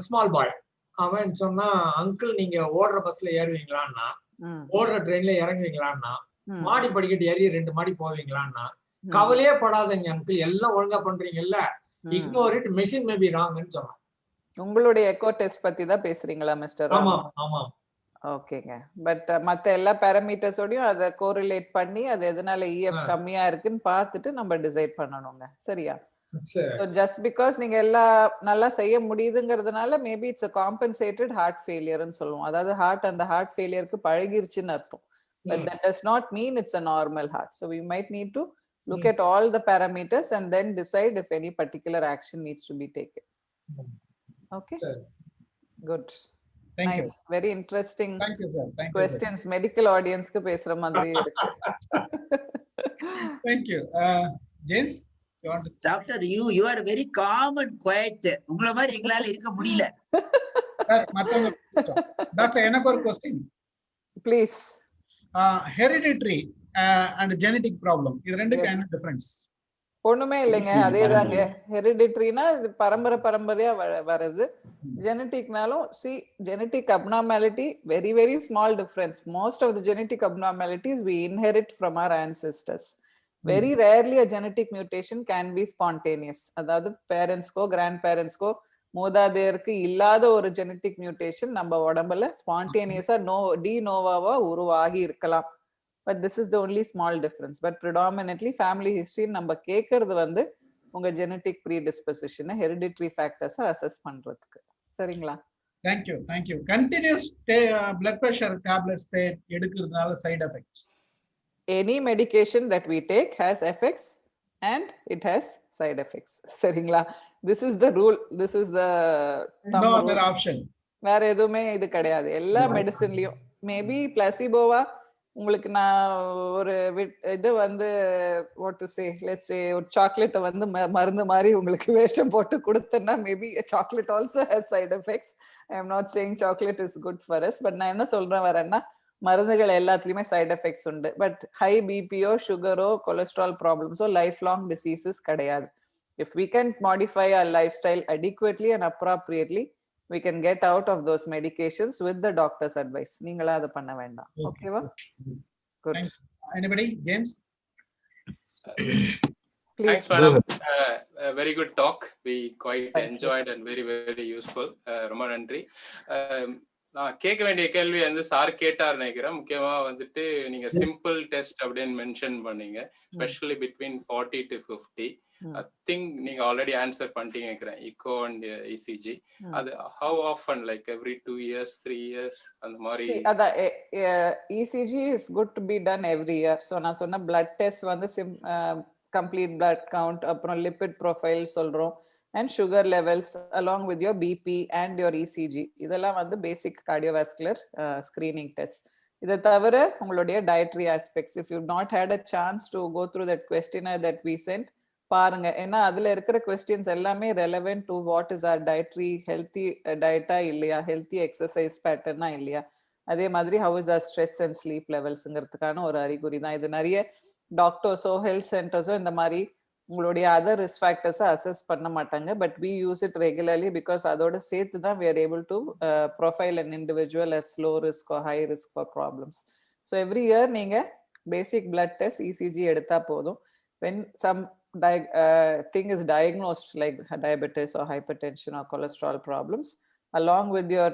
ஸ்மால் பாய். அவன் சொன்னா, அங்கிள் நீங்க ஓடுற பஸ்ல ஏறுவீங்களான்னா, ஓடுற ட்ரெயின்ல இறங்குவீங்களான்னா, மாடி படிக்கட்டு ஏறி 2 மாடி போவீங்களான்னா, கவலையே படாதீங்க அங்கிள், எல்லாம் ஒழுங்கா பண்றீங்கல்ல, ignore it, machine may be ராங்னு சொன்னான். உங்களுடைய எக்கோ டெஸ்ட் பத்தி தான் பேசுறீங்களா மிஸ்டர்? ஆமா ஆமா. ஓகேங்க. பட் மத்த எல்லா பாராமீட்டர்ஸோடையும் அதை கோரிலேட் பண்ணி அது எதனால இஎஃப் கம்மியா இருக்குன்னு பார்த்துட்டு நம்ம டிசைட் பண்ணணுங்க. சரியா? So just because நீங்க எல்லாம் நல்லா செய்ய முடியுதுங்கிறதுனால maybe it's a compensated heart failure ன்னு சொல்லுவோம். அதாவது ஹார்ட் அந்த ஹார்ட் ஃபெயிலியருக்கு பழகிருச்சுன்னு அர்த்தம். But that does not mean it's a normal heart. So we might need to look at all the parameters and then decide if any particular action needs to be taken. Okay? Good. Thank you. Very interesting. Thank you sir. Thank questions. You, medical audience க்கு பேசுற மாதிரி இருக்கு. Thank you. James, you want to say? Doctor, you are very calm and quiet. உங்கள மாதிரி எங்களால இருக்க முடியல. Doctor எனக்கு ஒரு question. Please. Hereditary and genetic problem, இது ரெண்டுக்கு என்ன டிஃபரன்ஸ்? ஒண்ணுமே இல்லைங்க, அதேதாங்க. ஹெரிடிட்ரினா இது பரம்பரையா வருது. ஜெனட்டிக்னாலும் genetic abnormality, very very small difference. Most of the genetic abnormalities we inherit from our ancestors. Very rarely a genetic mutation can be spontaneous. அதாவது பேரண்ட்ஸ்க்கோ கிராண்ட் பேரண்ட்ஸ்க்கோ மூதாதையருக்கு இல்லாத ஒரு ஜெனட்டிக் மியூட்டேஷன் நம்ம உடம்புல ஸ்பான்டேனியஸா டி நோவாவா உருவாகி இருக்கலாம். But this is the only small difference. But predominantly family history நம்ம கேட்கறது வந்து உங்க genetic predisposition, hereditary factors assess பண்றதுக்கு. சரிங்களா? Thank you. Continuous blood pressure tablets எடுக்கிறதுனால side effects? Any medication that we take has effects and it has side effects. சரிங்களா? This is the rule. This is the no other option. வேற எதுவுமே இது கிடையாது. எல்லா மெடிசின்லயும் maybe பிளாசிபோவா உங்களுக்கு நான் ஒரு இது வந்து what to say, let's say ஒரு சாக்லேட்டை வந்து மருந்து மாதிரி உங்களுக்கு வேஷம் போட்டு கொடுத்தேன்னா maybe chocolate also has side effects. I am not saying chocolate is good for us. But நான் என்ன சொல்றேன் வரேன்னா, மருந்துகள் எல்லாத்துலயுமே சைட் எஃபெக்ட்ஸ் உண்டு. பட் ஹை பிபியோ சுகரோ கொலஸ்ட்ரால் ப்ராப்ளம்ஸோ லைஃப் லாங் டிசீசஸ் கிடையாது. If we can modify our lifestyle adequately and appropriately, we can get out of those medications with the doctor's advice. நீங்களா அதை பண்ண வேண்டாம். ஓகேவா? Good. Anybody? James? Please. Thanks, madam. Very good talk. We quite enjoyed and very, very useful. ரொம்ப நன்றி. நான் கேட்க வேண்டிய கேள்வி வந்து சார் கேட்டார் நினைக்கிறேன். முக்கியமா வந்துட்டு நீங்க சிம்பிள் டெஸ்ட் அப்படின்னு மென்ஷன் பண்ணீங்க, specially between 40 to 50. I think நீங்க ஆல்ரெடி ஆன்சர் பண்ணிட்டீங்க நினைக்கிறேன், echo and ECG. அது how often, like every 2 years, 3 years அந்த மாதிரி? அத ECG is good to be done every year. So நான் சொன்ன blood test வந்து complete blood count, அப்புறம் lipid profile சொல்றோம், and sugar levels along with your BP and your ECG. இதெல்லாம் வந்து basic cardiovascular screening test. இதை தவிர உங்களுடைய dietary aspects, if you've not had a chance to go through that questionnaire that we sent, பாருங்க. ஏன்னா அதுல இருக்கிற questions எல்லாமே relevant to what is our dietary, healthy diet இல்லையா, healthy exercise pattern இல்லையா, அதே மாதிரி how is our stress and sleep levelsங்கிறதுக்கான ஒரு அறிகுறி தான் இது. நிறைய டாக்டர்ஸோ ஹெல்த் சென்டர்ஸோ இந்த மாதிரி உங்களுடைய அதர் ரிஸ்க் ஃபேக்டர்ஸை அசஸ் பண்ண மாட்டாங்க. But we use it regularly because அதோட சேர்த்து தான் we are able to profile an individual as low risk or high risk for problems. So every year நீங்க basic blood test ECG எடுத்தா போதும். When some thing is diagnosed like diabetes or hypertension or cholesterol problems, along with your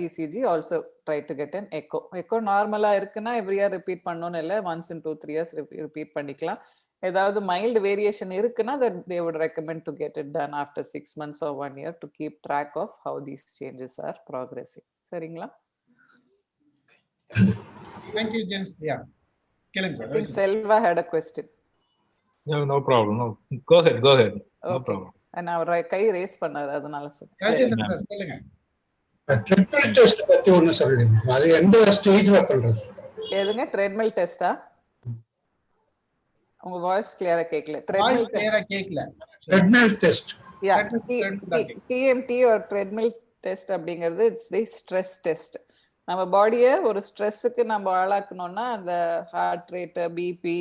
ECG also try to get an echo. Echo normala irukna every year repeat பண்ணனும் இல்ல, once in 2-3 years repeat பண்ணிக்கலாம். ஏதாவது mild variation இருக்குன்னா that they would recommend to get it done after 6 months or 1 year to keep track of how these changes are progressing. சரிங்களா? Thank you, James. Yeah. Killing, sir. I think Selva had a question. No problem. No. Go ahead. No problem. And our guy raise பண்ணாரு, அதனால sir. Rajendran sir சொல்லுங்க. Treadmill test பத்தி ஒண்ணு சொல்லுங்க. அது எந்த ஸ்டேஜ்ல பண்றது? எதுங்க ட்ரெட்மில் டெஸ்டா? உங்க வாய்ஸ் கிளியரா கேக்கல. வாய்ஸ் கிளியரா கேக்கல. Treadmill test. Yeah, TMT or treadmill test அப்படிங்கிறது இட்ஸ் தி ஸ்ட்ரெஸ் டெஸ்ட். நம்ம பாடியை ஒரு ஸ்ட்ரெஸ்ஸுக்கு நம்ம ஆளாக்கணும்னா அந்த ஹார்ட் ரேட்டு, பிபி,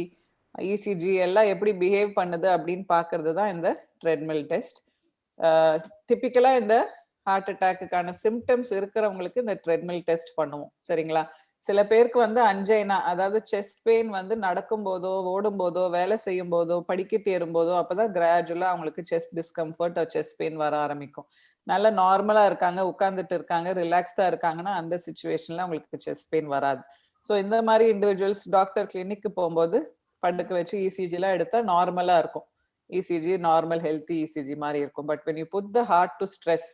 இசிஜி எல்லாம் எப்படி பிஹேவ் பண்ணுது அப்படின்னு பார்க்கறது தான் இந்த ட்ரெட்மில் டெஸ்ட். டிப்பிக்கலா இந்த ஹார்ட் அட்டாக்குக்கான சிம்டம்ஸ் இருக்கிறவங்களுக்கு இந்த ட்ரெட்மில் டெஸ்ட் பண்ணுவோம். சரிங்களா? சில பேருக்கு வந்து அஞ்சைனா, அதாவது செஸ்ட் பெயின் வந்து நடக்கும் போதோ, ஓடும் போதோ, வேலை செய்யும் போதோ, படிக்கட்டு ஏறும்போதோ அப்பதான் கிராஜுவலா அவங்களுக்கு செஸ்ட் டிஸ்கம்ஃபர்ட், செஸ்ட் பெயின் வர ஆரம்பிக்கும். நல்லா நார்மலா இருக்காங்க, உட்கார்ந்துட்டு இருக்காங்க, ரிலாக்ஸ்டா இருக்காங்கன்னா அந்த சிச்சுவேஷன்ல அவங்களுக்கு செஸ்ட் பெயின் வராது. ஸோ இந்த மாதிரி இண்டிவிஜுவல்ஸ் டாக்டர் கிளினிக்கு போகும்போது படுக்க வச்சு இசிஜி எல்லாம் எடுத்தா நார்மலா இருக்கும். இசிஜி நார்மல் ஹெல்த்தி இசிஜி மாதிரி இருக்கும். But when you put the heart to stress,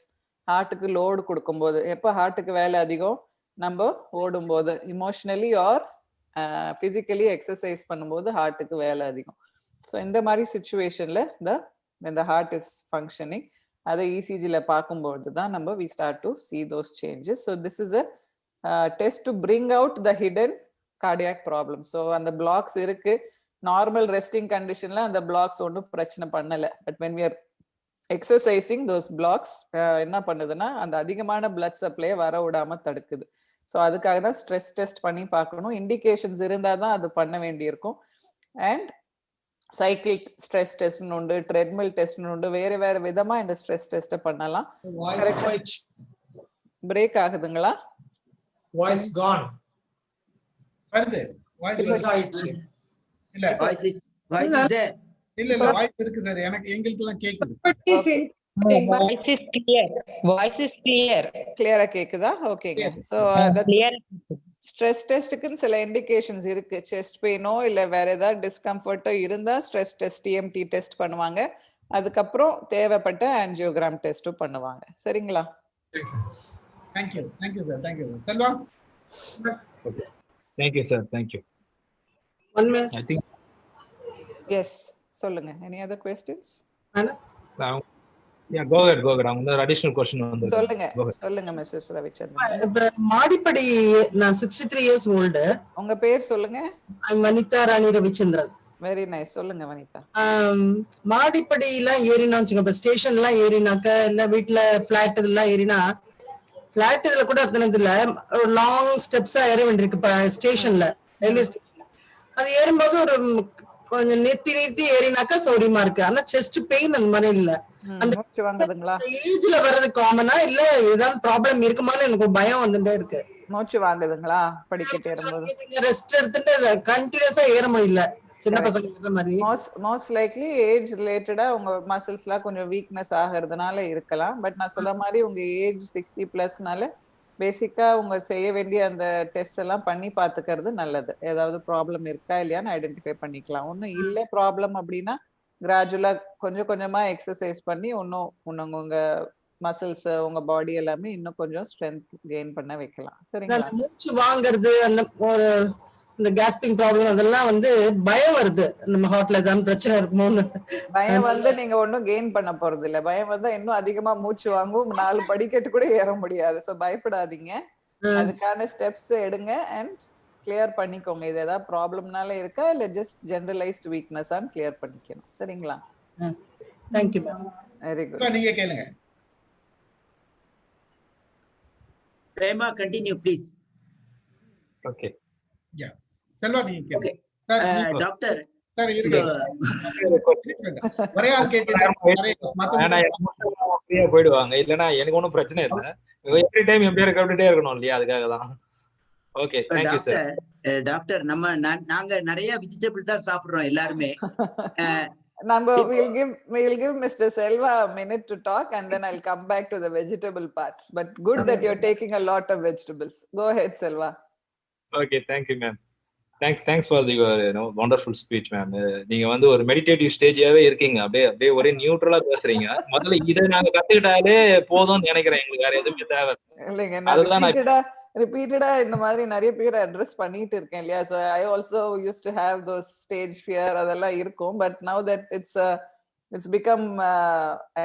ஹார்ட்டுக்கு லோடு கொடுக்கும்போது, எப்போ ஹார்ட்டுக்கு வேலை அதிகம், நம்ம ஓடும்போது, இமோஷனலி ஆர் பிசிக்கலி எக்ஸசைஸ் பண்ணும்போது ஹார்ட்டுக்கு வேலை அதிகம். ஸோ இந்த மாதிரி சிச்சுவேஷன்ல இந்த ஹார்ட் இஸ் ஃபங்க்ஷனிங், அதை இசிஜில பார்க்கும்போது தான் நம்ம we start to see those changes. So this is a test to bring out the hidden cardiac problem. So அந்த blocks இருக்கு, நார்மல் ரெஸ்டிங் கண்டிஷன்ல அந்த blocks ஒன்றும் பிரச்சனை பண்ணல. But when we are exercising those blocks என்ன பண்ணுதுன்னா அந்த அதிகமான blood supply வர விடாம தடுக்குது. ஸோ அதுக்காக தான் ஸ்ட்ரெஸ் டெஸ்ட் பண்ணி பார்க்கணும். இண்டிகேஷன்ஸ் இருந்தால் தான் அது பண்ண வேண்டியிருக்கும். அண்ட் சைக்கிள் ஸ்ட்ரெஸ் டெஸ்ட் உண்டு, ட்ரெட்மில் டெஸ்ட் உண்டு, வேற வேற விதமா இந்த ஸ்ட்ரெஸ் டெஸ்ட் பண்ணலாம். பிரேக் ஆகுதுங்களா? வாய்ஸ் கான் வருது. வாய்ஸ் ஆயிடுச்சு. இல்ல வாய்ஸ் இல்ல வாய்ஸ் இருக்கு சார், எனக்கு எங்களுக்கு எல்லாம் கேக்குது. Voice is clear. Voice is clear. கிளியரா கேக்குதா? ஓகேங்க. சோ ஸ்ட்ரெஸ் டெஸ்ட்க்கு சில இண்டிகேஷன்ஸ் இருக்கு. செஸ்ட் பெயினோ இல்ல வேற ஏதாவது டிஸ்கம்ஃபர்ட்டோ இருந்தா ஸ்ட்ரெஸ் டெஸ்ட், டிஎம்டி டெஸ்ட் பண்ணுவாங்க. அதுக்கப்புறம் தேவைப்பட்ட ஆஞ்சியோகிராம் டெஸ்டும் பண்ணுவாங்க. சரிங்களா? Thank you sir. Selva? Okay. Thank you sir. Thank you. One minute. I think Yes, சொல்லுங்க. Any other questions? yeah, go ahead. Another additional question on that. சொல்லுங்க மிஸ்ஸஸ் ரவிச்சந்திரன். மாடிப்படி நான் 63 years old. உங்க பேர் சொல்லுங்க. வனிதா ராணி ரவிச்சந்திரன். Very nice. சொல்லுங்க வனிதா. மாடிப்படி எல்லாம் ஏறினா வச்சுங்க, இப்ப ஸ்டேஷன் எல்லாம் ஏறினாக்க, இல்ல வீட்டுல பிளாட் எல்லாம் ஏறினா, பிளாட் இதுல கூட அத்தனது இல்ல, ஒரு லாங் ஸ்டெப்ஸா ஏற வேண்டியிருக்கு. இப்ப ஸ்டேஷன்ல, ரயில்வே ஸ்டேஷன்ல அது ஏறும்போது ஒரு கொஞ்சம் நிறுத்தி ஏறினாக்கா சௌரியமா இருக்கு. ஆனா செஸ்ட் பெயின் அந்த மாதிரி இல்ல. அந்த மூச்சு வாங்குதுங்களா? ஏஜ்ல வர்றது காமனா இல்ல ஏதாவது ப்ராப்ளம் இருக்குமான்னு எனக்கு ஒரு பயம் வந்துட்டே இருக்கு. மூச்சு வாங்குதுங்களா படிக்கட்டு ஏறும்போது? ரெஸ்ட் எடுத்துட்டு கண்டினியூஸா ஏற முடியல சின்ன பசங்க ஏற மாதிரி. மோஸ்ட் லைக்லி ஏஜ் ரிலேட்டடா உங்க மசில்ஸ் எல்லாம் கொஞ்சம் வீக்னஸ் ஆகிறதுனால இருக்கலாம். பட் நான் சொல்ற மாதிரி உங்க ஏஜ் 60+னால பேசிக்கா உங்க செய்ய வேண்டிய அந்த டெஸ்ட் எல்லாம் பண்ணி பாத்துக்கிறது நல்லது. ஏதாவது ப்ராப்ளம் இருக்கா இல்லையான்னு ஐடென்டிஃபை பண்ணிக்கலாம். ஒன்னும் இல்ல ப்ராப்ளம் அப்படின்னா கிராஜுவலா கொஞ்சம் கொஞ்சமா எக்ஸசைஸ் பண்ணி இன்னும் உங்க மசில்ஸ் உங்க பாடி எல்லாமே இன்னும் கொஞ்சம் ஸ்ட்ரென்த் கெயின் பண்ண வைக்கலாம். சரிங்களா? மூச்சு வாங்குறது அந்த ஒரு இந்த கேஸ்பிங் ப்ராப்ளம் அதெல்லாம் வந்து பயம் வருது. நம்ம ஹார்ட்ல ஏதாவது பிரச்சனை இருக்குமோன்னு பயம் வந்து நீங்க ஒன்னும் கெயின் பண்ண போறது இல்ல. பயம் வந்தா இன்னும் அதிகமா மூச்சு வாங்கும், 4 படிக்கட்டு கூட ஏற முடியாது. சோ பயப்படாதீங்க. அதுக்கான ஸ்டெப்ஸ் எடுங்க அண்ட் கிளியர் பண்ணிக்கோங்க. இது ஏதாவது ப்ராப்ளம்னால இருக்கா இல்ல ஜஸ்ட் ஜெனரலைஸ்ட் வீக்னஸான்னு கிளியர் பண்ணிக்கணும். சரிங்களா? Thank you ma'am. Very good. நீங்க கேளுங்க. Prema continue please. ஓகே. யா செல்வா நீங்க கேளுங்க. சார் டாக்டர் சார் இருங்க. ஒரே ஆள் கேட்டீங்க. ஃப்ரீயா போய்டுவாங்க. இல்லனா எனக்கு ஒண்ணும் பிரச்சனை இல்ல. எவ்ரி டைம் என் பேரை கேட்டுட்டே இருக்கணும் இல்லையா? அதுக்காக தான். Okay thank you sir. Doctor நாங்க நிறைய வெஜிடபிள் தான் சாப்பிடுறோம் எல்லாரும். We'll give Mr. Selva a minute to talk and then I'll come back to the vegetable part. But good that you're taking a lot of vegetables. Go ahead, Selva. Okay, thank you, ma'am. Thanks for the wonderful speech, ma'am. நீங்க வந்து ஒரு meditative ஸ்டேஜாவே இருக்கீங்க. அப்படியே ஒரே நியூட்ரலா பேசுறீங்க. முதல்ல இதை நாங்க கத்துக்கிட்டாலே போதும்னு நினைக்கிறேன். எங்களுக்கு வேற எதுவுமே தேவை இல்லைங்க. நான் ரிப்பீட்டடா இந்த மாதிரி நிறைய பேர் அட்ரஸ் பண்ணிட்டு இருக்கேன் இல்லையா? So I also used to have those stage fear அதெல்லாம் இருக்கும். But now that it's become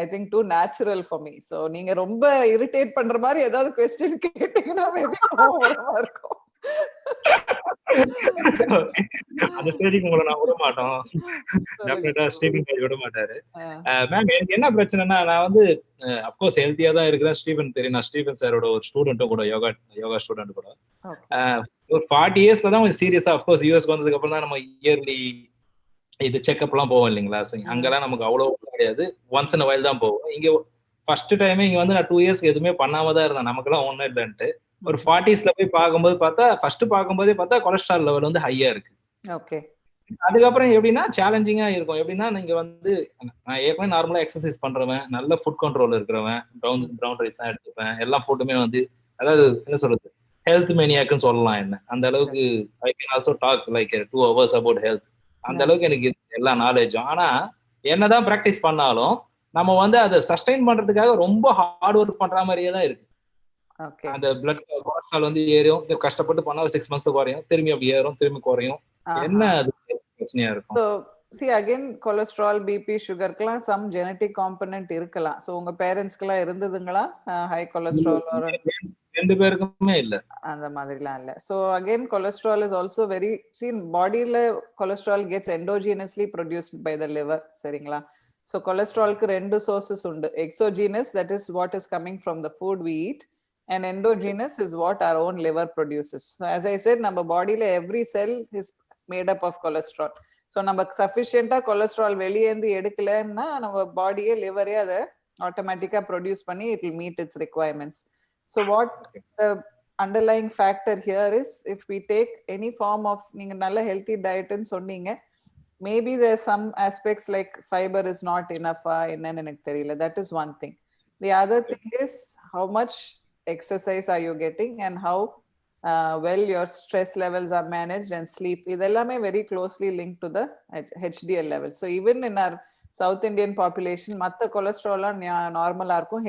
I think too natural for me. So நீங்க ரொம்ப இரிட்டேட் பண்ற மாதிரி ஏதாவது क्वेश्चन கேட்டீங்கன்னா மேபி கோவமா இருக்கும். அந்த ஸ்டேஜுக்கு உங்களை நான் விட மாட்டோம். டெஃபினட்டா ஸ்டீபன் பேர் விட மாட்டாரு. மேம் எனக்கு என்ன பிரச்சனைனா நான் வந்து அப்கோர்ஸ் ஹெல்த்தியா தான் இருக்கிறேன். ஸ்டீபன் தெரியும். நான் ஸ்டீபன் சாரோட ஒரு ஸ்டூடெண்ட்டும் கூட யோகா ஸ்டூடெண்ட் கூட. ஒரு 40 இயர்ஸ்ல தான் கொஞ்சம் சீரியஸா அப்கோர்ஸ் யூஎஸ்க்கு வந்ததுக்கு அப்புறம் தான் நம்ம இயர்லி இது செக்அப் எல்லாம் போவோம் இல்லைங்களா? அங்கெல்லாம் நமக்கு அவ்வளவு கிடையாது. ஒன்ஸ் இன் வைல் தான் போவோம். இங்க ஃபர்ஸ்ட் டைமே இங்க வந்து நான் 2 இயர்ஸ்க்கு எதுவுமே பண்ணாம தான் இருந்தேன். நமக்கெல்லாம் ஒன்றும் இல்லைன்ட்டு ஒரு 40ஸ்ல போய் பார்க்கும்போது பார்த்தா கொலஸ்ட்ரால் லெவல் வந்து ஹையா இருக்கு. ஓகே. அதுக்கப்புறம் எப்படின்னா சேலஞ்சிங்கா இருக்கும். எப்படின்னா நீங்க வந்து நான் ஏற்கனவே நார்மலா எக்ஸசைஸ் பண்றவன், நல்ல ஃபுட் கண்ட்ரோல் இருக்கிறவன், ப்ரௌன் ரைஸ் தான் எடுத்துப்பேன். எல்லா ஃபுட்டுமே வந்து அதாவது என்ன சொல்றது ஹெல்த் மேனியாக்குன்னு சொல்லலாம். என்ன அந்த அளவுக்கு I can also talk like 2 hours about health. அந்த அளவுக்கு எனக்கு எல்லா நாலேஜும். ஆனா என்னதான் ப்ராக்டிஸ் பண்ணாலும் நம்ம வந்து அதை சஸ்டைன் பண்றதுக்காக ரொம்ப ஹார்ட் ஒர்க் பண்ற மாதிரியே தான் இருக்கு. அந்த பிளட் கொலஸ்ட்ரால் வந்து ஏறும். கஷ்டப்பட்டு பண்ணா 6 months குறையும். திரும்பி அப்படி ஏறும், திரும்பி குறையும். என்ன அது பிரச்சனையா இருக்கும்? So see again cholesterol, BP, sugarக்குலாம் some genetic component இருக்கலாம். So உங்க பேரண்ட்ஸ்க்குலாம் இருந்ததுங்களா high cholesterol or ரெண்டு பேருக்குமே இல்ல அந்த மாதிரிலாம் இல்ல. So again cholesterol is also very bodyல cholesterol gets endogenously produced by the liver. சரிங்களா? So cholesterolக்கு ரெண்டு sources உண்டு. Exogenous, that is what is coming from the food we eat, and endogenous is what our own liver produces. So as I said, நம்ம பாடியில every cell is made up of cholesterol. So நம்ம sufficient cholesterol வெளியேந்து எடுக்கலன்னா நம்ம பாடியே லிவரே அதை ஆட்டோமேட்டிக்கா produce பண்ணி it will meet its requirements. So what the underlying factor here is, if we take any form of நீங்க நல்ல healthy diet ன்னு சொன்னீங்க, maybe there's some aspects like fiber is not enough என்னன்னு எனக்கு தெரியல. That is one thing. The other thing is how much exercise are you getting and how well your stress levels are managed and sleep. இதெல்லாமே very closely linked to the HDL level. So even in our South Indian population மத்த கொலஸ்ட்ரால்லாம் நார்மலா இருக்கும்.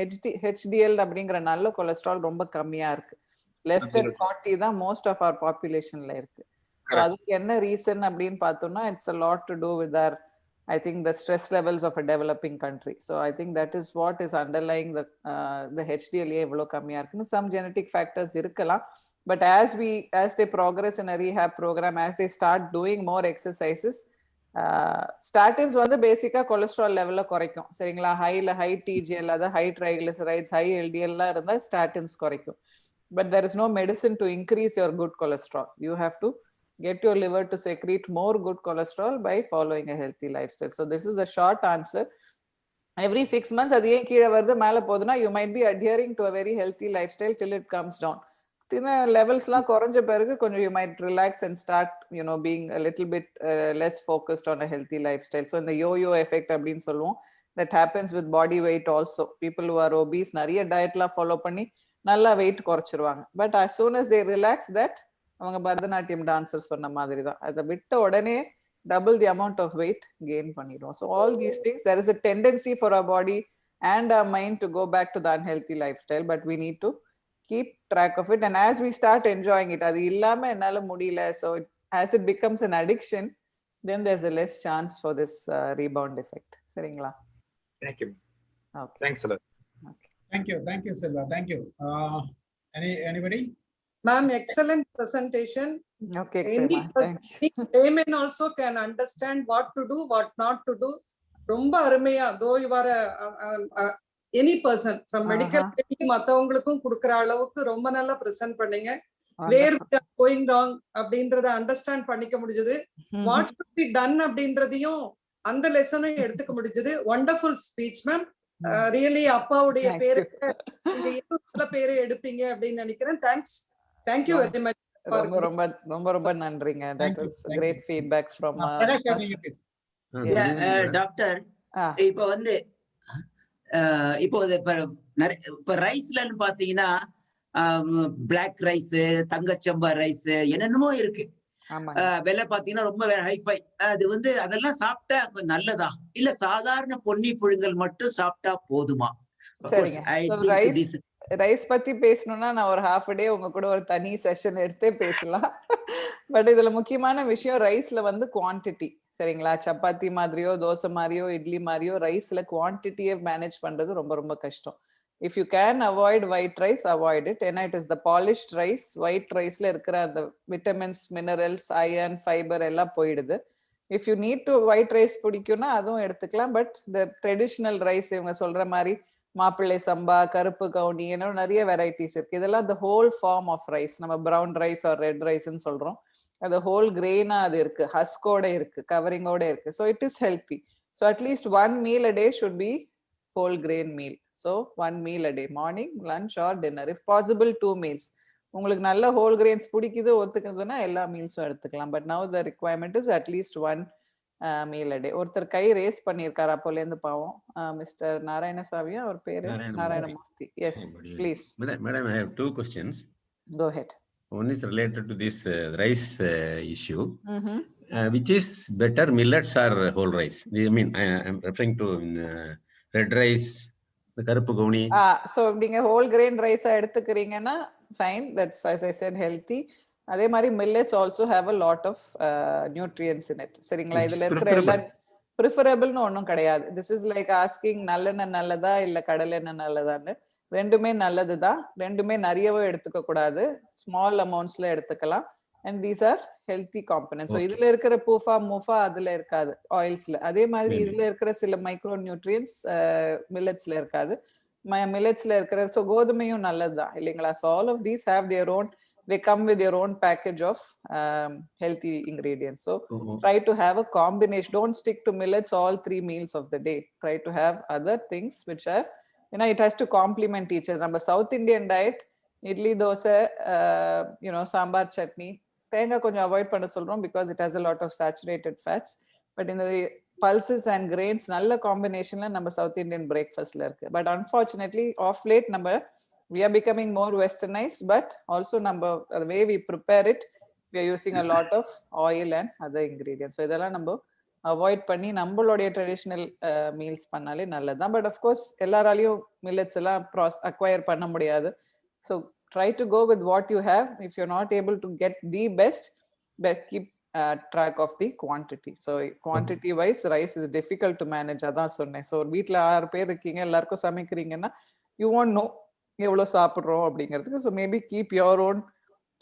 HDL அப்படிங்கிற நல்ல cholesterol ரொம்ப கம்மியா இருக்கு. less than 40 தான் most of our populationல இருக்கு. So அதுக்கு என்ன ரீசன் அப்படின்னு பார்த்தோம்னா it's a lot to do with our I think the stress levels of a developing country. So I think that is what is underlying the HDL எவ்வளோ கம்மியா இருக்குன்னு. Some genetic factors இருக்கலாம். But as they progress in a rehab program, as they start doing more exercises, statins வந்து பேசிக்கா cholesterol லெவல்ல குறைக்கும். சரிங்களா? High TGL அதாவது ஹை ட்ரைகிளிசரைட்ஸ், ஹை LDL இருந்தா statins குறைக்கும். But there is no medicine to increase your good cholesterol. You have to get your liver to secrete more good cholesterol by following a healthy lifestyle. So this is the short answer. every 6 months அது ஏன் கீழே வருது மேலே போகுதுன்னா you might be adhering to a very healthy lifestyle till it comes down. இந்த லெவல்ஸ்லாம் குறைஞ்ச பிறகு கொஞ்சம் you might relax and start being a little bit less focused on a healthy lifestyle. So இந்த yo-yo effect அப்படின்னு சொல்லுவோம், that happens with body weight also. People who are obese நிறைய டயட்லாம் follow பண்ணி நல்லா வெயிட் குறைச்சிருவாங்க. But as soon as they relax that, அவங்க Bharatanatyam dancer சொன்ன மாதிரி தான், அதை விட்ட உடனே double the amount of weight gain பண்ணிடும். So all these things, there is a tendency for our body and our mind to go back to the unhealthy lifestyle, but we need to keep track of it. And as we start enjoying it, அது இல்லாம என்னால முடியல, so as it becomes an addiction, then there's a less chance for this rebound effect. சரிங்களா? Thank you. Okay. Thanks a lot. Okay. Thank you Selva, thank you. Anybody? Ma'am, excellent presentation. Okay, any layman also can understand what to do, what not to do. ரொம்ப அருமையா, though you are any person from medical மத்தவங்களுக்கும் கொடுக்கிற அளவுக்கு ரொம்ப நல்லா present பண்ணீங்க. Where we are going wrong அப்படின்றத understand பண்ணிக்க முடிஞ்சது. What should be done அப்படின்றதையும் அந்த லெசனையும் எடுத்துக்க முடிஞ்சது. Wonderful speech ma'am. Really அப்பாவுடைய பேரு இந்த இன்னும் பேரை எடுப்பீங்க அப்படின்னு நினைக்கிறேன். Thank you very much. ரொம்ப நன்றிங்க. That was great feedback from doctor. இப்போ வந்து இப்போ ரைஸ்லன்னு பாத்தீங்கன்னா பிளாக் ரைஸ், தங்கச்சம்பா ரைஸ், என்னென்னமோ இருக்கு. விலை பாத்தீங்கன்னா ரொம்ப ஹைஃபை. அது வந்து அதெல்லாம் சாப்பிட்டா கொஞ்சம் நல்லதா இல்ல சாதாரண பொன்னி புழுங்கல் மட்டும் சாப்பிட்டா போதுமா? ரைஸ் பத்தி பேசணும்னா நான் ஒரு half a day உங்க கூட ஒரு தனி செஷன் எடுத்தே பேசலாம். பட் இதுல முக்கியமான விஷயம் ரைஸ்ல வந்து குவான்டிட்டி. சரிங்களா? சப்பாத்தி மாதிரியோ தோசை மாதிரியோ இட்லி மாதிரியோ ரைஸ்ல குவான்டிட்டியை மேனேஜ் பண்றது ரொம்ப ரொம்ப கஷ்டம். If you can avoid white rice, avoid it. ஏன்னா it is the polished rice. white riceல இருக்கிற அந்த vitamins, minerals, iron, fiber எல்லாம் போயிடுது. If you need to white rice பிடிக்கும்னா அதுவும் எடுத்துக்கலாம். பட் the traditional rice இவங்க சொல்ற மாதிரி மாப்பிள்ளை சம்பா, கருப்பு கவுனி, நிறைய வெரைட்டிஸ் இருக்கு. இதெல்லாம் the whole form of rice. நம்ம brown rice or red riceன்னு சொல்றோம். அது whole grain அது இருக்கு, ஹஸ்கோட இருக்கு, கவரிங்கோட இருக்கு. So it is healthy. So at least one meal a day should be whole grain meal. So one meal a day, morning, lunch or dinner. If possible 2 meals. உங்களுக்கு நல்ல whole grains பிடிக்குது ஒத்துக்குதுன்னா எல்லா மீல்ஸும் எடுத்துக்கலாம். But now the requirement is at least one meal a day. ஒருத்தர் கை race பண்ணியிருக்காரு அப்போல இருந்து பாவம். மிஸ்டர் நாராயணசாமியா அவர் பேரு? Narayanamurthy. Yes, please. Madam, I have 2 questions. Go ahead. One is related to this rice issue. Which is better, millets or whole rice? I mean, I am referring to red rice, the karupu gauni. So நீங்க whole grain rice எடுத்துக்கிறீங்கன்னா fine, that's as I said healthy. அதே மாதிரி millets also have a lot of nutrients in it. சரிங்களா? இதுல இருக்கிற எல்லா preferableனு ஒண்ணும் கிடையாது. This is like asking நல்லெண்ணெய் நல்லதா இல்ல கடலெண்ணெய் நல்லதான்னு. ரெண்டுமே நல்லதுதான். ரெண்டுமே நிறையவே எடுத்துக்க கூடாது. ஸ்மால் அமௌண்ட்ஸ்ல எடுத்துக்கலாம். and these are healthy components. So இதுல இருக்கிற பூஃபா மூஃபா அதுல இருக்காது ஆயில்ஸ்ல. அதே மாதிரி இதுல இருக்கிற சில மைக்ரோ நியூட்ரியன்ஸ் மில்லட்ஸ்ல இருக்காது. மில்லட்ஸ்ல இருக்கிற so கோதுமையும் நல்லதுதான் இல்லைங்களா? So all of these have their own, they come with their own package of healthy ingredients. So try to have a combination. Don't stick to millets all 3 meals of the day. Try to have other things which are, it has to complement each other. நம்ம South Indian diet, idli, dosa, sambar, chutney, தேங்காய் கொஞ்சம் avoid பண்ண சொல்றோம் because it has a lot of saturated fats. But in the pulses and grains நல்ல காம்பினேஷன்ல நம்ம South Indian breakfastல இருக்கு. But unfortunately of late we are becoming more westernized, but also the way we prepare it, we are using a lot of oil and other ingredients. So இதெல்லாம் நம்ம avoid பண்ணி நம்மளுடைய traditional meals பண்ணாலே நல்லதுதான். But of course எல்லாராலையும் millets எல்லாம் acquire பண்ண முடியாது. So try to go with what you have. If you not able to get the best, keep track of the quantity. So quantity wise rice is difficult to manage. அதான் சொன்னேன். So வீட்டில் 6 பேர் இருக்கீங்க, எல்லாருக்கும் சமைக்கிறீங்கன்னா you want no எவ்வளோ சாப்பிட்றோம் அப்படிங்கிறதுக்கு. So maybe keep your own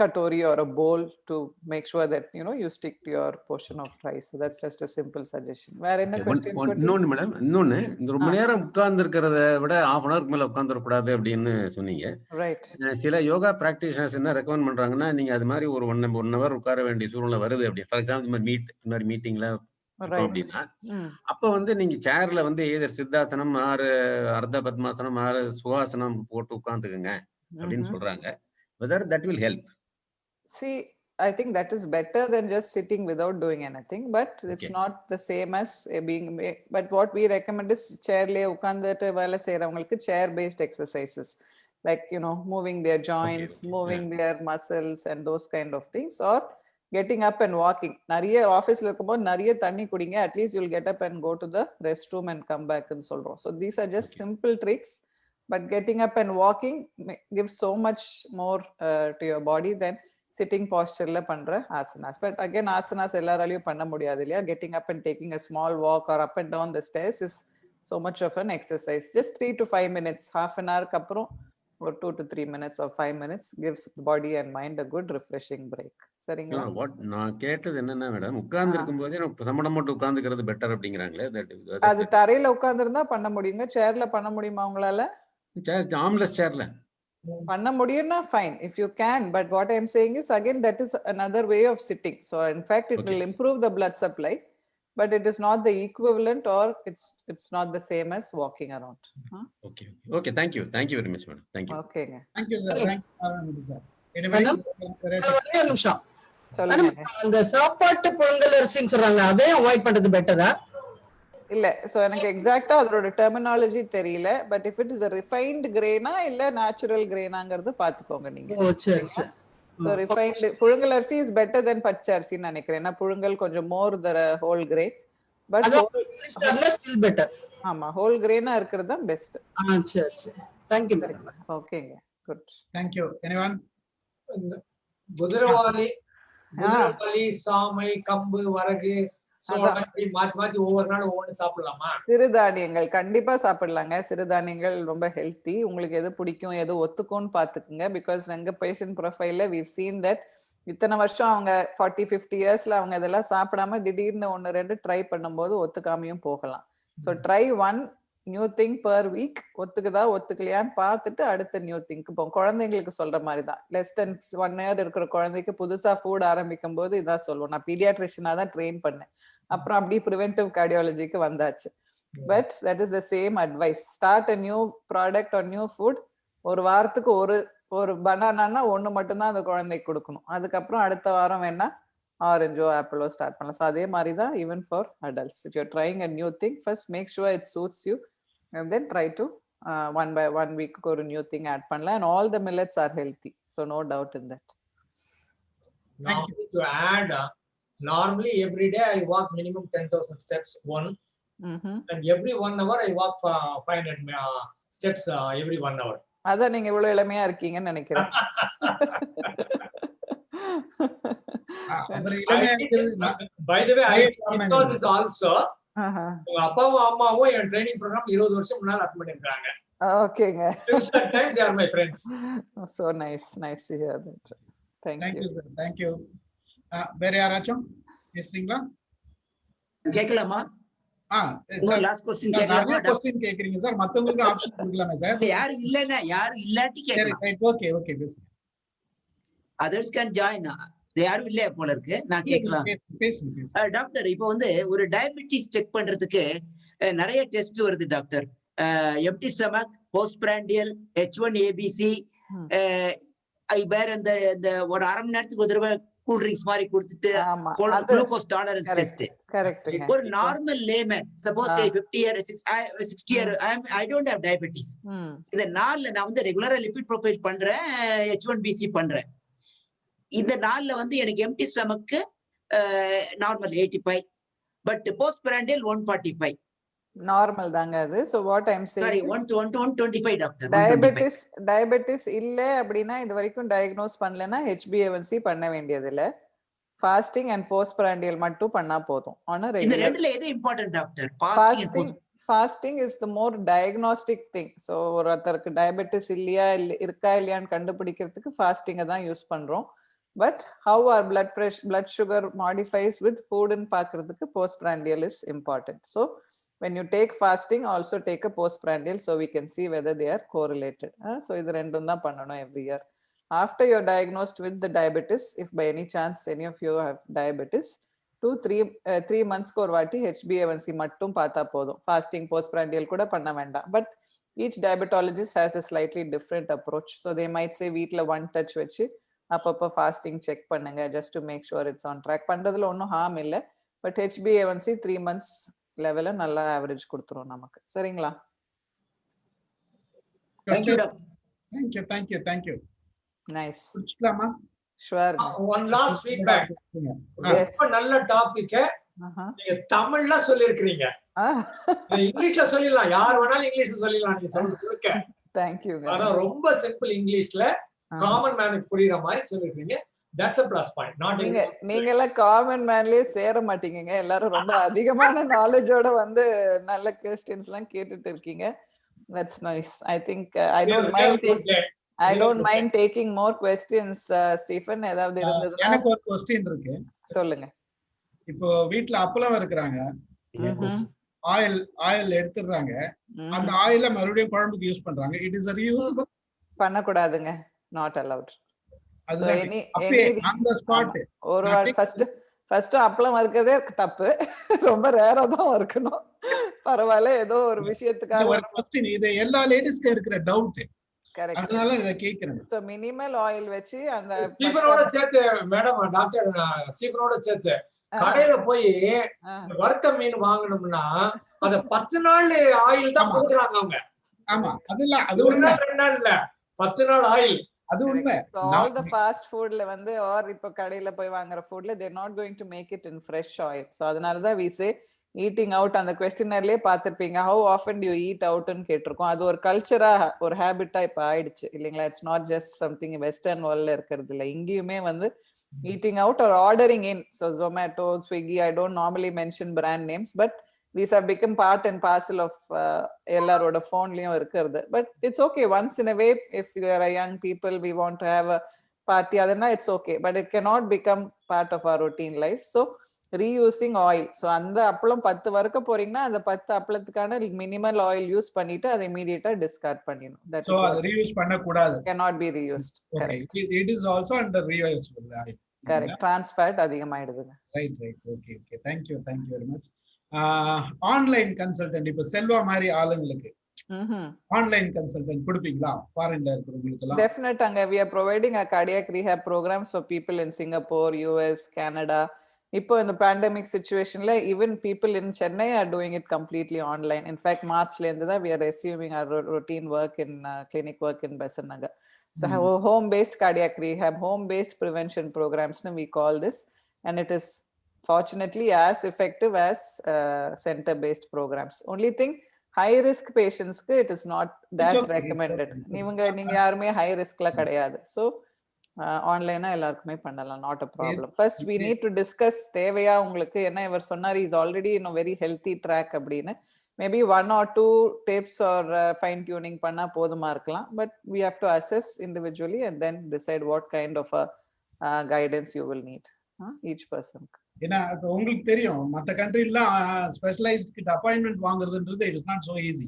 katori or a bowl to make sure that you stick to your portion of rice. So that's just a simple suggestion. Where in a question இன்னொன்னு madam, இன்னொன்னு இந்த ரொம்ப நேரம் உட்கார்ந்து இருக்கிறத விட 1/2 hour மேல உட்கார்ந்துட கூடாது அப்படின்னு சொன்னீங்க. ரைட். சில யோகா பிராக்டிஷனர்ஸ் என்ன ரெக்கமெண்ட் பண்றாங்கன்னா, நீங்க அது மாதிரி ஒரு 1 hour உட்கார வேண்டிய சூழ்நிலை வருது அப்படி. ஃபார் எக்ஸாம்பிள் இந்த மாதிரி மீட்டிங்ல இருக்கும் அப்படின்னா அப்ப வந்து நீங்க சேர்ல வந்து either சித்தாசனம் ஆறு அர்த்த பத்மாசனம் ஆறு சுகாசனம் போட்டு உட்கார்ந்துக்குங்க அப்படின்னு சொல்றாங்க. whether that will help. See, I think that is better than just sitting without doing anything, but it's not the same as being, but what we recommend is chair le ukandittu vela seiravungalukku chair based exercises, like moving their joints, moving their muscles and those kind of things, or getting up and walking. Nariya office la irukumbod nariya thanni kudinga, at least you'll get up and go to the restroom and come back and solrom. So these are just simple tricks, but getting up and walking gives so much more to your body than sitting posture la pandra asanas. But again, asanas ellaraliyum panna mudiyadhu illaya. Getting up and taking a small walk or up and down the stairs is so much of an exercise. Just 3 to 5 minutes, half an hour kapro, or 2 to 3 minutes or 5 minutes gives the body and mind a good refreshing break. Saringla what நான் கேட்டது என்னன்னா madam, உட்கார்ந்து இருக்கும்போதே சமணம் போட்டு உட்கார்ந்துக்கிறது better அப்படிங்கறாங்களே. அது தரையில உட்கார்ந்திருந்தா பண்ண முடியுங்க. சேர்ல பண்ண முடியுமா உங்களால? சேர் ஆம்லெஸ் சேர்ல பண்ண முடியும்னா fine if you can, but what I am saying is again that is another way of sitting. So in fact it will improve the blood supply, but it is not the equivalent, or it's not the same as walking around. Okay, thank you very much madam. Thank you. Okay, thank you sir. Thank you sir. Anybody? ஒரே நிமிஷம் சொல்லுங்க. அந்த சாப்பாட்டு பொங்கல் அரிசின்னு சொல்றாங்க, அதை avoid பண்றது பெட்டரா? இல்ல, சோ எனக்கு எக்ஸாக்ட்டா அதோட டெர்மினாலஜி தெரியல, but if it is a refined grain இல்ல நேச்சுரல் grainங்கிறது பாத்துக்கோங்க நீங்க. ஓ சரி சரி. சோ refined புழுங்கல் அரிசி is better than பச்சை அரிசின்னு நினைக்கிறேன். ஏன்னா புழுங்கல் கொஞ்சம் more the whole grain, but still better. ஆமா, whole grain இருக்கிறது தான் பெஸ்ட். சரி சரி. thank you very much. ஓகேங்க, குட். thank you. anyone? குதிரவாளி சாமை கம்பு வரகு மாத்தி ஒவ்வொரு நாள் ஒவ்வொன்னு சாப்பிடலாமா? சிறுதானியங்கள் கண்டிப்பா சாப்பிடலாங்க. சிறுதானியங்கள் ரொம்ப ஹெல்த்தி. உங்களுக்கு எது பிடிக்கும், எது ஒத்துக்கும்னு பாத்துக்குங்க. பிகாஸ் எங்க பேஷண்ட் ப்ரொஃபைல்ல we've seen that இத்தனை வருஷம் அவங்க 40-50 இயர்ஸ்ல அவங்க இதெல்லாம் சாப்பிடாம திடீர்னு 1-2 ட்ரை பண்ணும்போது ஒத்துக்காமையும் போகலாம். So try one new thing per week. ஒத்துக்குதா ஒத்துக்கலையான்னு பார்த்துட்டு அடுத்த நியூ திங்க்கு போகும். குழந்தைங்களுக்கு சொல்ற மாதிரி தான். லெஸ் தென் 1 year இருக்கிற குழந்தைக்கு புதுசா ஃபுட் ஆரம்பிக்கும் போது இதான் சொல்லுவோம். நான் பீடியாட்ரிஷனா தான் ட்ரெயின் பண்ணேன். அப்புறம் அப்படி ப்ரிவென்டிவ் கார்டியாலஜிக்கு வந்தாச்சு. But that is the same advice. Start a new product or new food. ஒரு வாரத்துக்கு ஒரு பனானானா 1 மட்டும்தான் அந்த குழந்தைக்கு கொடுக்கணும். அதுக்கப்புறம் அடுத்த வாரம் வேணா ஆரஞ்சோ ஆப்பிளோ ஸ்டார்ட் பண்ணலாம். ஸோ அதே மாதிரி தான் even for adults. If you're trying a new thing, first make sure it suits you and then try to 1 week ஒரு new thing add பண்ணலாம். And all the millets are healthy, so no doubt in that. Now to add, normally every day I walk minimum 10,000 steps and every 1 hour I walk for 500 steps every 1 hour. அத நீங்க இவ்வளவு இளமையா இருக்கீங்கன்னு நினைக்கிறேன். By the way, I is also உங்க அப்பாவும் அம்மாவும் என் training program 20 வருஷம் முன்னால அட்டெண்ட் பண்ணிருக்காங்க. ஓகேங்க. Since that time they are my friends. So nice to hear that. Thank you sir. thank you. வேற யாராச்சும் பேசுறீங்களா? கேட்கலாமா? லாஸ்ட் क्वेश्चन கேட்கலாமா? क्वेश्चन கேக்குறீங்க சார், மத்தவங்களுக்கு ஆப்ஷன் கொடுக்கலாமா சார்? யாரும் இல்லாட்டி கேட்கலாம். சரி, ஓகே பேசுங்க. others can join. யாரும் இல்ல போல இருக்கு, நான் கேட்கலாம். டாக்டர், இப்போ வந்து ஒரு டயபெட்டிஸ் செக் பண்றதுக்கு நிறைய டெஸ்ட் வருது doctor. Empty stomach, post prandial, H1ABC, வேற இந்த ஒரு அரை மணி நேரத்துக்கு ஒரு தடவை கூல் ட்ரிங்க்ஸ் மாதிரி கொடுத்துட்டு குளுக்கோஸ் டாலரன்ஸ் டெஸ்ட். ஒரு normal layman suppose 50 year 60 year I don't have diabetes, இந்த நாள்ல நான் வந்து ரெகுலரா லிபிட் ப்ரொஃபைல் பண்றேன், H1BC பண்றேன். இந்த நாள்ல வந்து எனக்கு empty stomach normal 85, but post prandial 145. Normal தாங்க அது. So what I am saying, sorry 125 doctor. Diabetes இல்ல அப்படினா இது வரைக்கும் டயக்னோஸ் பண்ணலனா HbA1c பண்ண வேண்டியது இல்ல. ஃபாஸ்டிங் அண்ட் போஸ்ட் பிராண்டியல் மட்டும் பண்ணா போதும். ஆனா இந்த ரெண்டுல எது important doctor? Fasting is the more diagnostic thing. So ஒருத்தருக்கு டயபெட்டிஸ் இருக்கா இல்லையான்னு கண்டுபிடிக்கிறதுக்கு ஃபாஸ்டிங்கை தான் யூஸ் பண்றோம். But how our blood sugar modifies with food and பார்க்கிறதுக்கு postprandial is important. So when you take fasting, also take a postprandial so we can see whether they are correlated. So இது ரெண்டும் தான் பண்ணணும் every year. After you're diagnosed with the diabetes, if by any chance any of you have diabetes, 3 monthsக்கு ஒரு வாட்டி HbA1c மட்டும் பார்த்தா போதும். Fasting போஸ்ட்பிராண்டியல் கூட பண்ண வேண்டாம். But each diabetologist has a slightly different approach. So they might say வீட்ல one touch வச்சு அப்பப்போ ஃபாஸ்டிங் செக் பண்ணுங்க just to make sure it's on track. பண்றதுல ஒன்றும் ஹார்ம் இல்லை. பட் HbA1c 3 months லெவல்ல நல்ல ஆவரேஜ் கொடுத்துரும் நமக்கு. சரிங்களா? Thank you, doctor. Thank you. Nice. குடிச்சுக்கலாமா? Sure. One last feedback. ரொம்ப நல்ல டாபிக். நீங்க தமிழ்ல சொல்லிருக்கீங்க. இங்கிலீஷ்ல சொல்லிடலாம், யார் வேணாலும் இங்கிலீஷ்ல சொல்லிடலாம். நீங்க சொல்லுங்க. Thank you. ஆனா ரொம்ப சிம்பிள் இங்கிலீஷ்ல காமன் மேனுக்கு புரியுற மாதிரி சொல்லிருக்கீங்க. That's a plus point. Not நீங்க எல்லாம் காமன் மேன்லயே சேர மாட்டீங்க. எல்லாரும் ரொம்ப அதிகமான நாலேஜோட வந்து நல்ல क्वेश्चंस எல்லாம் கேட்டுட்டு இருக்கீங்க. That's nice. I think I don't mind taking more questions. Stephen, ஏதாவது இருந்ததுன்னா எனக்கு ஒரு क्वेश्चन இருக்கு. சொல்லுங்க. இப்போ வீட்ல அப்பளம் இருக்குறாங்க. ஆயில் எடுத்துறாங்க. அந்த ஆயில மறுபடியும் குழம்புக்கு யூஸ் பண்றாங்க. It is a reusable. பண்ண கூடாதுங்க. Not allowed. அதுதான் on the spot. ஒரு ஃபர்ஸ்ட் அப்பளம் வறுக்கிறதே தப்பு. ரொம்ப ரேரா தான் வறுக்கணும். பரவாயில்ல, ஏதோ ஒரு விஷயத்துக்காக ஒரு क्वेश्चन. இது எல்லா லேடிஸ்க்கு இருக்கிற டவுட். கரெக்ட். அதனால இத கேக்குறேன். சோ மினிமல் ஆயில் வெச்சு அந்த ஸ்டீஃபனோட சேர்த்து மேடம் டாக்டர் ஸ்டீஃபனோட சேர்த்து கடையில போய் வறுத்த மீன் வாங்கணும்னா அத 10 நாள் ஆயில் தான் கொடுக்குறாங்க அவங்க. ஆமா, அது ஒரு நாள் 2 நாள் இல்ல, 10 நாள் ஆயில். அது உண்மை. all the fast foodல வந்து or இப்ப கடையில போய் வாங்குற ஃபுட்ல they are not going to make it in fresh oil. So அதனால தான் we say eating out. அந்த questionnaire பார்த்திருப்பீங்க, how often do you eat out ன்னு கேட்டிருக்கோம். அது ஒரு கல்ச்சரா ஒரு ஹேபிட்டா இப்ப ஆயிடுச்சு இல்லைங்களா? It's not just something western வேர்ல்ட்ல இருக்கிறது இல்ல, இங்கேயுமே வந்து eating out or ordering in. So Zomato, Swiggy, I don't normally mention brand names, but these have become part and parcel of ellaroda phone liyum irukkurது. But it's okay once in a way. If you are a young people, we want to have a party, adana it's okay, but it cannot become part of our routine life. So reusing oil. So அந்த அப்பளம் 10 வறுக்க போறீங்கன்னா அந்த 10 அப்பளத்துக்கான minimal oil use பண்ணிட்டு அதை இமிடியேட்டா Discord பண்ணிடணும். That so அது reuse பண்ண கூடாது. cannot be reused. Correct. It is also under reusable oil. Correct. Trans fat அதிகமாயிடுதுங்க. Right. Okay. Thank you very much. Online consultant இப்ப செல்வா மாதிரி ஆளுங்களுக்கு ஆன்லைன் கன்சல்டன்ட் கொடுப்பீங்களா? ஃபாரின்ல இருக்கிறவங்களுக்கு எல்லாம் definitely அங்க we are providing a cardiac rehab programs for people in Singapore, US, Canada. இப்போ இந்த pandemic situationல even people in Chennai are doing it completely online. In fact, Marchல இருந்து தான் we are resuming our routine work in clinic work in Besant Nagar. So home based cardiac rehab, home based prevention programs we call this, and it is fortunately as effective as center based programs. Only thing, high risk patients ku it is not that recommended. நீங்க யாருமே high risk la கிடையாது. So online எல்லாருக்குமே பண்ணலாம், not a problem. First we need to discuss தேவையா உங்களுக்கு, என்ன இவர் சொன்னார் is already in a very healthy track அப்படின்னு. Maybe 1 or 2 tips or fine tuning பண்ணா போதுமா இருக்கலாம். But we have to assess individually and then decide what kind of a guidance you will need, each person. ஏன்னா உங்களுக்கு தெரியும் மத்த கண்ட்ரிலாம் specialised கிட்ட அப்பாயின்ட்மென்ட் வாங்குறதுன்றது it is not so easy.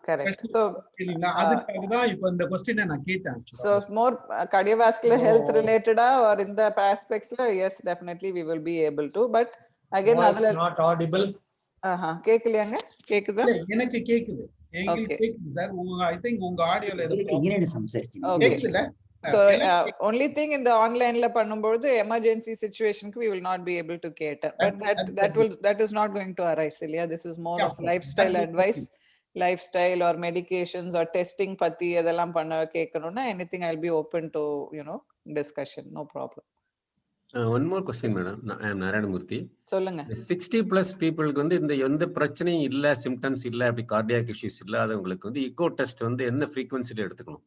Correct. So அதுக்காக தான் இப்போ இந்த क्वेश्चனை நான் கேட்டேன். So more cardiovascular health related or in the aspects yes definitely we will be able to, but again adula not audible. கேக்கலையாங்க? கேக்குதா? எனக்கு கேக்குது. உங்களுக்கு கேக்குது சார். I think உங்க ஆடியோல ஏதோ கேக்குதுல. So only thing in the online la பண்ணும்போது emergency situation we will not be able to cater, but that is not going to arise. This is more of lifestyle advice, lifestyle or medications or testing பத்தி அதெல்லாம் பண்ண கேட்கணும்னா anything I'll be open to discussion, no problem. One more question madam, I am Narayanamurthy. சொல்லுங்க. 60+ peopleக்கு வந்து இந்த எந்த பிரச்சனையும் இல்ல, சிம்டம்ஸ் இல்ல, அப்படி கார்டியாக் இஷ்யூஸ் இல்ல, அது உங்களுக்கு வந்து echo test வந்து என்ன frequencyல எடுத்துக்கணும்?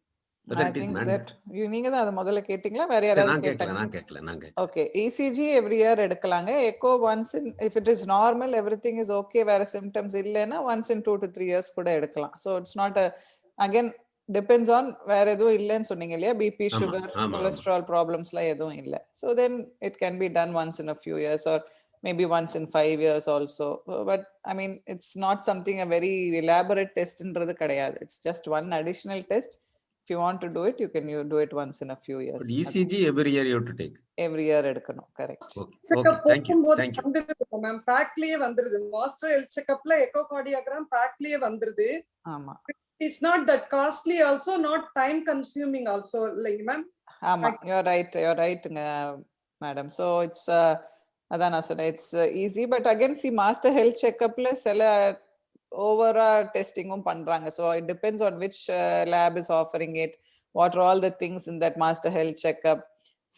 I think that நீங்க தான் அத முதல்ல கேட்டிங்களா? வேற யாராவது கேட்டாங்க? நான் கேட்கல. Okay, ECG every year எடுக்கலாங்க. echo once in, if it is normal everything is okay, வேற symptoms இல்லனா once in 2 to 3 years கூட எடுக்கலாம். So it's not a, again depends on வேற எதுவும் இல்லன்னு சொன்னீங்க இல்லையா, BP, sugar, cholesterol problemsல எதுவும் இல்ல. So then it can be done once in a few years or maybe once in 5 years also. But I mean it's not something a very elaborate test ன்றது கிடையாது. It's just one additional test If you want to do it, you can do it once in a few years. But ECG every year you have to take. Every year எடுக்கணும். Correct. Okay. Okay. Thank you. Thank you. Ma'am பேக்லயே வந்துருது. Master health செக்கப்ல echocardiogram பேக்லயே வந்துருது. ஆமா. It's not that costly also, not time consuming also, like ma'am. ஆமா, you're right madam. So it's அதான் நான் சொன்னேன், it's easy, but again see master health checkupல சில overall testingum பண்றாங்க. So it depends on which lab is offering it, what are all the things in that master health checkup.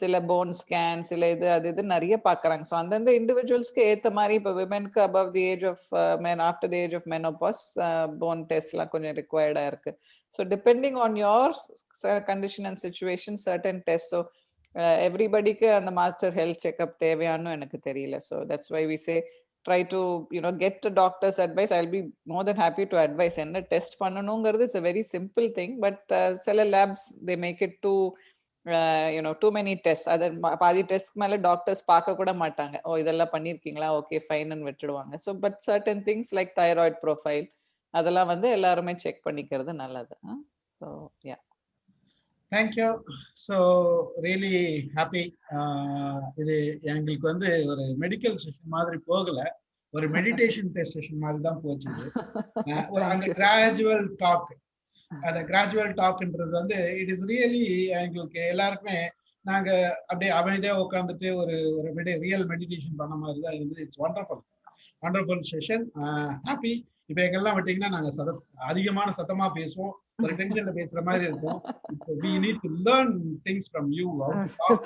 சில bone scan, சில இது நிறைய பார்க்கறாங்க. ஸோ அந்தந்த இண்டிவிஜுவல்ஸ்க்கு ஏற்ற மாதிரி இப்போ விமென்க்கு above the age of after the age of menopause bone டெஸ்ட்லாம் கொஞ்சம் ரிக்வயர்டாக இருக்கு. So depending on your condition and situation certain test. So எவ்ரிபடிக்கு அந்த மாஸ்டர் ஹெல்த் செக்அப் தேவையானு எனக்கு தெரியல. So that's why we say try to get a doctor's advice. I'll be more than happy to advise. என்ன test பண்ணணுங்கிறது it's a very simple thing, but சில labs they make it too too many tests. அது பாதி test மேல doctors பார்க்க கூட மாட்டாங்க. Oh இதெல்லாம் பண்ணிருக்கீங்களா, ஓகே ஃபைன் விட்டுடுவாங்க. So but certain things like thyroid profile அதெல்லாம் எல்லாருமே செக் பண்ணிக்கிறது நல்லது. So yeah, thank you. So really happy. இது எங்களுக்கு ஒரு மெடிக்கல் செஷன் மாதிரி போகல, ஒரு மெடிடேஷன் டெஸ்ட் செஷன் மாதிரி தான் போச்சு. அந்த கிராஜுவல் டாக், அந்த கிராஜுவல் டாக்ன்றது இட் இஸ் ரியலி எங்களுக்கு எல்லாருக்குமே நாங்க அப்படியே அமைதியா உட்காந்துட்டு ஒரு ரியல் மெடிடேஷன் பண்ண மாதிரி தான் இருந்தது. It's wonderful session. ஹாப்பி. இப்ப எங்கெல்லாம் விட்டீங்கன்னா நாங்க அதிகமான சத்தமா பேசுவோம், ஒரு டென்ஷன்ல பேசுற மாதிரி இருக்கும். we need to learn things from you, how to talk.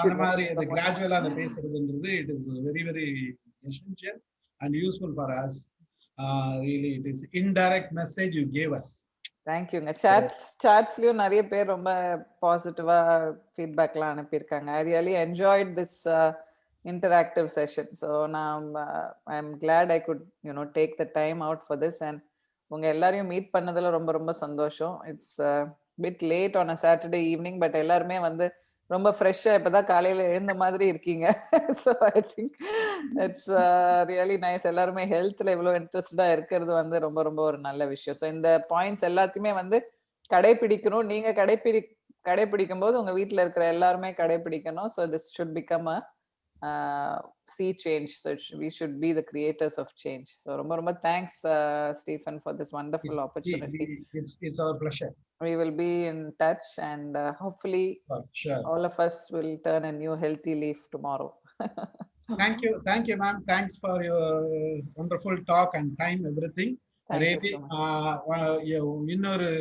அந்த மாதிரி அந்த கிராஜுவலா அந்த பேசுறதுன்றது it is very very essential and useful for us. Really it is indirect message you gave us. தேங்க்யூங்க. சாட்ஸ்லயும் நிறைய பேர் ரொம்ப பாசிட்டிவா ஃபீட்பேக்லாம் அனுப்பியிருக்காங்க. I really enjoyed this interactive session. So now I'm glad I could take the time out for this, and உங்க எல்லாரையும் meet பண்ணதுல ரொம்ப ரொம்ப சந்தோஷம். It's bit late on a Saturday evening, but எல்லாருமே ரொம்ப ஃப்ரெஷ்ஷா இப்பதான் காலையில எழுந்த மாதிரி இருக்கீங்க. So I think it's really nice. எல்லாருமே ஹெல்த்ல இவ்வளவு இன்ட்ரெஸ்டடா இருக்கிறது ரொம்ப ரொம்ப ஒரு நல்ல விஷயம். ஸோ இந்த பாயிண்ட்ஸ் எல்லாத்தையுமே கடைபிடிக்கணும். நீங்க கடைபிடிக்கும் போது உங்க வீட்டுல இருக்கிற எல்லாருமே கடைபிடிக்கணும். So this should become a see change. So we should be the creators of change. So ரொம்ப thanks Stephen for this wonderful opportunity. It's our pleasure. We will be in touch, and hopefully all of us will turn a new healthy leaf tomorrow. Thank you ma'am. Thanks for your wonderful talk and time, everything. Really இன்னொரு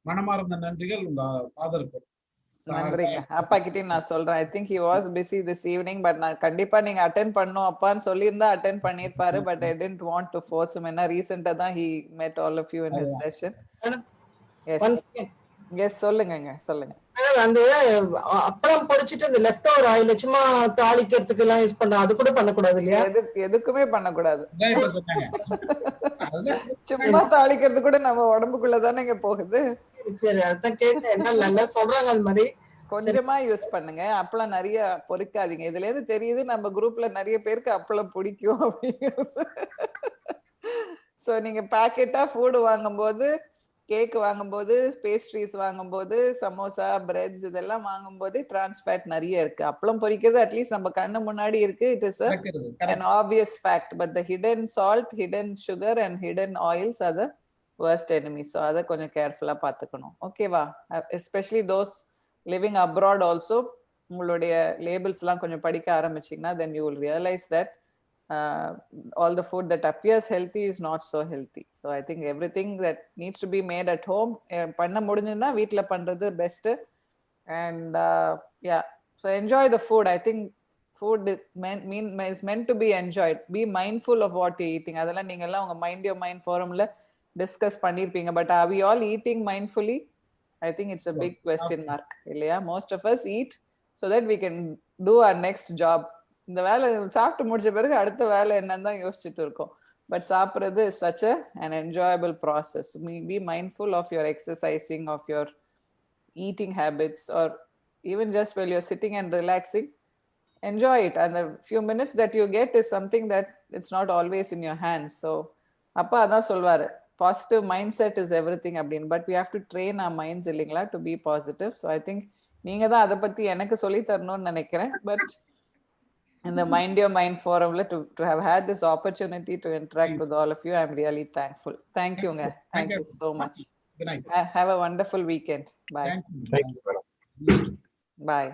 மனமார்ந்த நன்றிகள் உங்க ஃாதருக்கு. நன்றிங்க. அப்பா கிட்டயும் நான் சொல்றேன். I think he was busy this evening, but நான் கண்டிப்பா நீங்க அட்டெண்ட் பண்ணனும் அப்பான்னு சொல்லியிருந்தா அட்டெண்ட் பண்ணிருப்பாரு. But I didn't want to force him. என்ன ரீசன்ட்டா தான் he met all of you in his session. Yes சொல்லுங்க. அந்த அப்பளம் பொரிச்சிட்டு அந்த லெஃப்ட் ஓவர் ஆயில சும்மா தாளிக்கிறதுக்கு எல்லாம் யூஸ் பண்ண, அது கூட பண்ண கூடாது இல்லையா? எதுக்குமே பண்ண கூடாது. சும்மா தாளிக்கிறது கூட நம்ம உடம்புக்குள்ள தானேங்க போகுது. சரி, அதான் கேட்டேன். நல்லா சொல்றாங்க அது மாதிரி. கொஞ்சமா யூஸ் பண்ணுங்க, அப்பளம் நிறைய பொரிக்காதீங்க. இதுல இருந்து தெரியுது நம்ம குரூப்ல நிறைய பேருக்கு அப்பளம் பிடிக்கும் அப்படிங்கிறது. சோ நீங்க பாக்கெட்டா ஃபுட் வாங்கும்போது, கேக் வாங்கும்போது, பேஸ்ட்ரீஸ் வாங்கும்போது, சமோசா, பிரெட்ஸ் இதெல்லாம் வாங்கும்போது டிரான்ஸ்ஃபேட் நிறைய இருக்கு. அப்பளம் பொரிக்கிறது அட்லீஸ்ட் நம்ம கண்ணு முன்னாடி இருக்கு. It is an obvious fact, but the hidden salt, hidden sugar and hidden oils are the worst enemy. So அத கொஞ்சம் கேர்ஃபுல்லா பாத்துக்கணும். ஓகேவா? Especially those living abroad also, உங்களுடைய லேபிள்ஸ்லாம் கொஞ்சம் படிக்க ஆரம்பிச்சீங்கன்னா then you will realize that all the food that appears healthy is not so healthy. So I think everything that needs to be made at home பண்ண முடிஞ்சதுன்னா வீட்ல பண்றது best. And yeah, so enjoy the food. I think food is meant to be enjoyed. Be mindful of what you're eating. அதெல்லாம் நீங்க எல்லாம் உங்க mind your mind ஃபோரம்ல discuss பண்ணிருப்பீங்க. But are we all eating mindfully? I think it's a big question mark. இல்லையா? Most of us eat so that we can do our next job. இந்த வேலை சாப்பிட்டு முடிச்ச பிறகு அடுத்த வேலை என்னன்னு தான் யோசிச்சுட்டு இருக்கோம். பட் சாப்பிட்றது is such an enjoyable process. Be mindful of your exercising, of your eating habits, or even just while you're sitting and relaxing, enjoy it. And the few minutes that you get is something that it's not always in your hands. So அப்பா அதான் சொல்வாரு, positive mindset is everything அப்படின்னு. But we have to train our minds இல்லைங்களா to be positive. So I think நீங்க தான் அதை பத்தி எனக்கு சொல்லி தரணும்னு நினைக்கிறேன். But in the Mind Your Mind forum to have had this opportunity to interact with all of you, I'm really thankful. Thank you. Thank you so much. Good night. Have a wonderful weekend. Bye. Thank you. Bye.